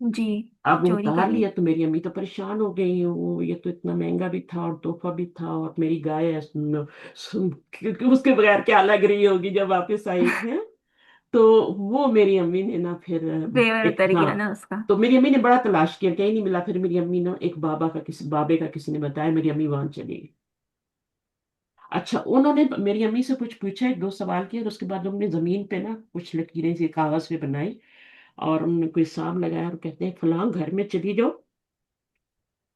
[SPEAKER 7] جی
[SPEAKER 1] اب وہ
[SPEAKER 7] چوری کر
[SPEAKER 1] اتار
[SPEAKER 7] لی.
[SPEAKER 1] لیا تو میری امی تو پریشان ہو گئی. یہ تو اتنا مہنگا بھی تھا اور تحفہ بھی تھا، اور میری گائے کیونکہ اس کے بغیر کیا لگ رہی ہوگی جب واپس آئی ہے. تو وہ میری امی نے نا پھر
[SPEAKER 7] فیور اتر
[SPEAKER 1] ہاں،
[SPEAKER 7] گیا نا اس کا.
[SPEAKER 1] تو میری امی نے بڑا تلاش کیا، کہیں نہیں ملا. پھر میری امی نے ایک بابے کا کسی نے بتایا، میری امی وہاں چلی گئی. اچھا، انہوں نے میری امی سے کچھ پوچھا، ایک دو سوال کیا، اور اس کے بعد انہوں نے زمین پہ نا کچھ لکیریں سی کاغذ پہ بنائی، اور انہوں نے کوئی حساب لگایا اور کہتے ہیں فلاں گھر میں چلی جاؤ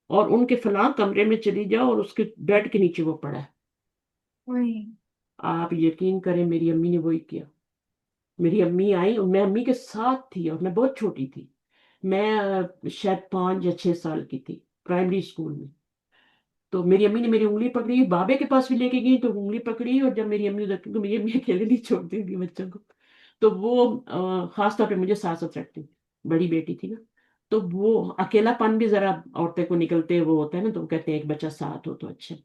[SPEAKER 1] اور ان کے فلاں کمرے میں چلی جاؤ، اور اس کے بیڈ کے نیچے وہ پڑا ہے.
[SPEAKER 7] وہی.
[SPEAKER 1] آپ یقین کریں میری امی نے وہی کیا. میری امی آئی، اور میں امی کے ساتھ تھی، اور میں بہت چھوٹی تھی. میں شاید 5 یا 6 سال کی تھی، پرائمری اسکول میں. تو میری امی نے میری انگلی پکڑی، بابے کے پاس بھی لے کے گئی تو انگلی پکڑی، اور جب میری امی ادھر، کیونکہ میری امی اکیلے نہیں چھوڑتی تھی بچوں کو، تو وہ خاص طور پہ مجھے ساتھ ساتھ رکھتی، بڑی بیٹی تھی نا. تو وہ اکیلا پن بھی ذرا عورتیں کو نکلتے وہ ہوتا ہے نا، تو وہ کہتے ہیں ایک بچہ ساتھ ہو تو اچھا.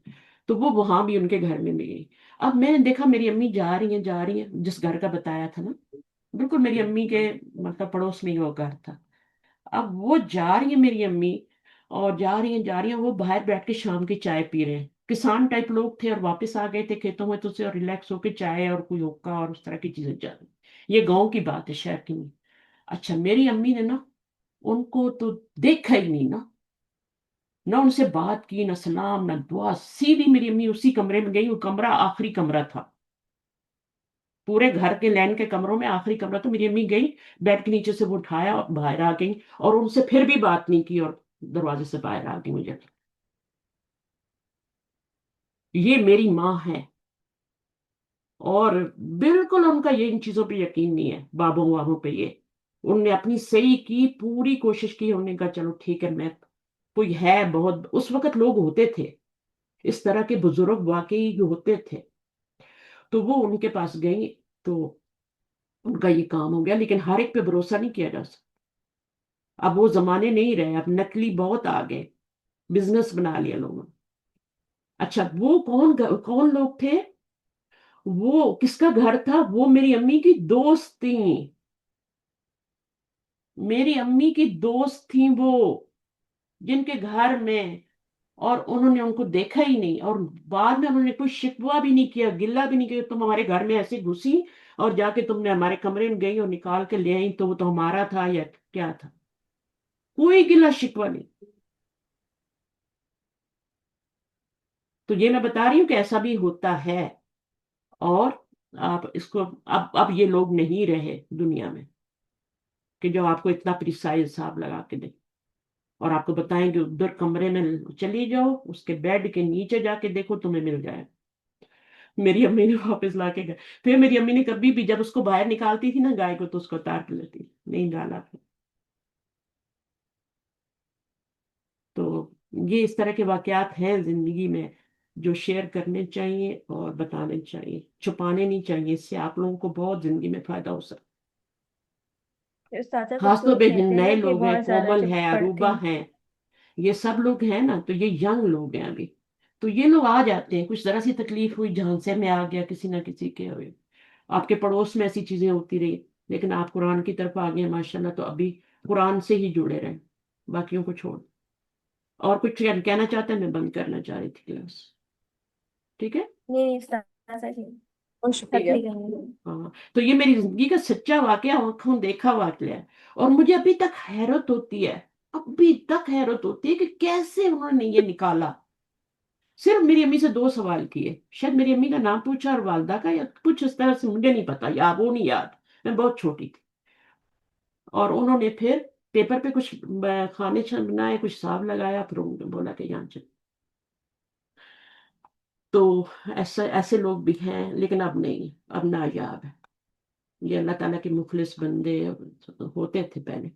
[SPEAKER 1] تو وہ وہاں بھی ان کے گھر میں بھی گئی. اب میں نے دیکھا میری امی جا رہی ہیں جس گھر کا بتایا تھا نا، بالکل میری امی کے مطلب پڑوس میں ہی وہ گھر تھا. اب وہ جا رہی ہیں میری امی، اور جا رہی ہیں وہ باہر بیٹھ کے شام کی چائے پی رہے ہیں. کسان ٹائپ لوگ تھے، اور واپس آ گئے تھے کھیتوں میں تو سے، اور ریلیکس ہو کے چائے اور کوئی ہوکا اور اس طرح کی چیزیں جا رہی. یہ گاؤں کی بات ہے، شہر کی نہیں. اچھا، میری امی نے نا ان کو تو دیکھا ہی نہیں نا، نہ ان سے بات کی، نہ سلام، نہ دعا. سیدھی میری امی اسی کمرے میں گئی. وہ کمرہ آخری کمرہ تھا پورے گھر کے لین کے کمروں میں، آخری کمرہ. تو میری امی گئی، بیڈ کے نیچے سے وہ اٹھایا اور باہر آ گئی، اور ان سے پھر بھی بات نہیں کی، اور دروازے سے باہر آ گئی. مجھے یہ میری ماں ہے، اور بالکل ان کا یہ ان چیزوں پہ یقین نہیں ہے، بابوں وابوں پہ. یہ ان نے اپنی صحیح کی، پوری کوشش کی. انہوں نے کہا چلو ٹھیک ہے، میں کوئی ہے بہت، اس وقت لوگ ہوتے تھے اس طرح کے بزرگ، واقعی ہوتے تھے. تو وہ ان کے پاس گئی، تو ان کا یہ کام ہو گیا. لیکن ہر ایک پہ بھروسہ نہیں کیا جا سکتا. اب وہ زمانے نہیں رہے، اب نکلی بہت آگے، بزنس بنا لیا لوگوں نے. اچھا، وہ کون لوگ تھے؟ وہ کس کا گھر تھا؟ وہ میری امی کی دوست تھیں. میری امی کی دوست تھیں وہ، جن کے گھر میں، اور انہوں نے ان کو دیکھا ہی نہیں، اور بعد میں انہوں نے کوئی شکوہ بھی نہیں کیا، گلہ بھی نہیں کیا، تم ہمارے گھر میں ایسے گھسی اور جا کے تم نے ہمارے کمرے میں گئی اور نکال کے لے آئی، تو وہ تو ہمارا تھا یا کیا تھا، کوئی گلہ شکوہ نہیں. تو یہ میں بتا رہی ہوں کہ ایسا بھی ہوتا ہے، اور آپ اس کو اب یہ لوگ نہیں رہے دنیا میں کہ جو آپ کو اتنا پریسائز حساب لگا کے دیں اور آپ کو بتائیں کہ ادھر کمرے میں چلی جاؤ، اس کے بیڈ کے نیچے جا کے دیکھو تمہیں مل جائے. میری امی نے واپس لا کے گئے. پھر میری امی نے کبھی بھی جب اس کو باہر نکالتی تھی نا گائے کو، تو اس کو اتار کے لیتی، نہیں ڈالا تھا. تو یہ اس طرح کے واقعات ہیں زندگی میں جو شیئر کرنے چاہیے اور بتانے چاہیے، چھپانے نہیں چاہیے. اس سے آپ لوگوں کو بہت زندگی میں فائدہ ہو سکتا ہے.
[SPEAKER 7] استاذہ کچھ
[SPEAKER 1] خاص طور
[SPEAKER 7] لوگ
[SPEAKER 1] پہ
[SPEAKER 7] کہتے
[SPEAKER 1] جن
[SPEAKER 7] ہیں
[SPEAKER 1] نئے
[SPEAKER 7] نا کہ
[SPEAKER 1] لوگ ہیں،
[SPEAKER 7] بہت زیادہ
[SPEAKER 1] کومل
[SPEAKER 7] جب
[SPEAKER 1] ہے،
[SPEAKER 7] پڑھتے
[SPEAKER 1] اروبا
[SPEAKER 7] ہیں
[SPEAKER 1] ہیں، یہ سب لوگ ہیں نا، تو یہ ینگ لوگ ہیں ابھی. تو یہ لوگ آ جاتے ہیں، کچھ ذرا سی تکلیف ہوئی، جھانسے میں آ گیا کسی نہ کسی کے ہوئے، آپ کے پڑوس میں ایسی چیزیں ہوتی رہی، لیکن آپ قرآن کی طرف آ گئے ماشاءاللہ، تو ابھی قرآن سے ہی جڑے رہیں، باقیوں کو چھوڑ. اور کچھ کہنا چاہتے ہیں؟ میں بند کرنا چاہ رہی تھی کلاس. ٹھیک ہے.
[SPEAKER 7] نہیں استاذہ جی
[SPEAKER 2] بہت شکریہ.
[SPEAKER 7] ختم ہی کریں گے.
[SPEAKER 1] ہاں، تو یہ میری زندگی کا سچا واقعہ، آنکھوں دیکھا واقعہ ہے، اور مجھے ابھی تک حیرت ہوتی ہے، ابھی تک حیرت ہوتی ہے کہ کیسے انہوں نے یہ نکالا. صرف میری امی سے 2 سوال کیے، شاید میری امی کا نام پوچھا اور والدہ کا، یا کچھ اس طرح سے، مجھے نہیں پتا، یا وہ نہیں یاد، میں بہت چھوٹی تھی. اور انہوں نے پھر پیپر پہ کچھ کھانے بنائے، کچھ حساب لگایا، پھر انہوں نے بولا کہ یہاں چل. تو ایسے لوگ بھی ہیں، لیکن اب نہیں، اب نایاب ہے. یہ اللہ تعالیٰ کے مخلص بندے ہوتے تھے پہلے،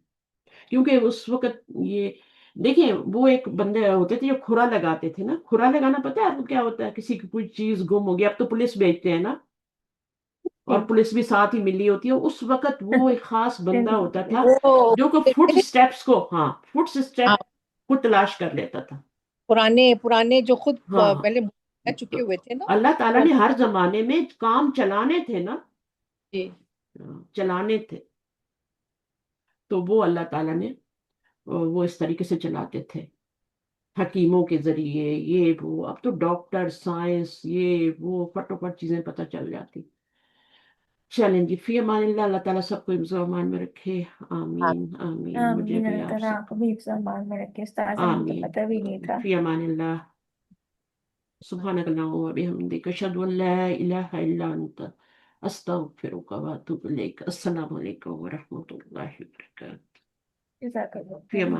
[SPEAKER 1] کیونکہ اس وقت یہ دیکھیں، وہ ایک بندے ہوتے تھے جو کھرا لگاتے تھے نا. کھرا لگانا پتہ ہے آپ کو کیا ہوتا ہے؟ کسی کی کوئی چیز گم ہو گئی، اب تو پولیس بھیجتے ہیں نا، اور پولیس بھی ساتھ ہی ملی ہوتی ہے. اس وقت وہ ایک خاص بندہ ہوتا تھا
[SPEAKER 3] وہ
[SPEAKER 1] جو کو فٹ سٹیپس کو، ہاں، فٹ
[SPEAKER 3] ہاں،
[SPEAKER 1] سٹیپ کو تلاش کر لیتا تھا.
[SPEAKER 3] پرانے جو خود
[SPEAKER 1] ہاں،
[SPEAKER 3] پہلے رہ
[SPEAKER 1] تو
[SPEAKER 3] چکے ہوئے تھے نا،
[SPEAKER 1] اللہ تعالیٰ
[SPEAKER 3] وہ
[SPEAKER 1] نے ہر زمانے میں کام چلانے تھے نا،
[SPEAKER 3] جی
[SPEAKER 1] چلانے تھے، تو وہ اللہ تعالیٰ نے وہ اس طریقے سے چلاتے تھے، حکیموں کے ذریعے، یہ وہ. اب تو ڈاکٹر، سائنس، یہ وہ، فٹوفٹ چیزیں پتہ چل جاتی. چلیں جی، فی امان اللہ. اللہ تعالیٰ سب کو حفظ و امان میں رکھے. آمین آمین. مجھے
[SPEAKER 7] آمین.
[SPEAKER 1] بھی
[SPEAKER 7] اللہ
[SPEAKER 1] آپ
[SPEAKER 7] تعالیٰ
[SPEAKER 1] سب
[SPEAKER 7] آپ کو بھی حفظ و امان میں رکھے. استاذہ مجھے تو
[SPEAKER 1] آمین.
[SPEAKER 7] پتہ بھی نہیں تھا.
[SPEAKER 1] فی امان اللہ. سبحانک اللہم و بحمدک، اشہد ان لا الہ الا انت، استغفرک و اتوب الیک. السلام علیکم و رحمۃ اللہ وبرکاتہ.
[SPEAKER 7] جزاک اللہ
[SPEAKER 1] فی
[SPEAKER 7] خیر.
[SPEAKER 1] امان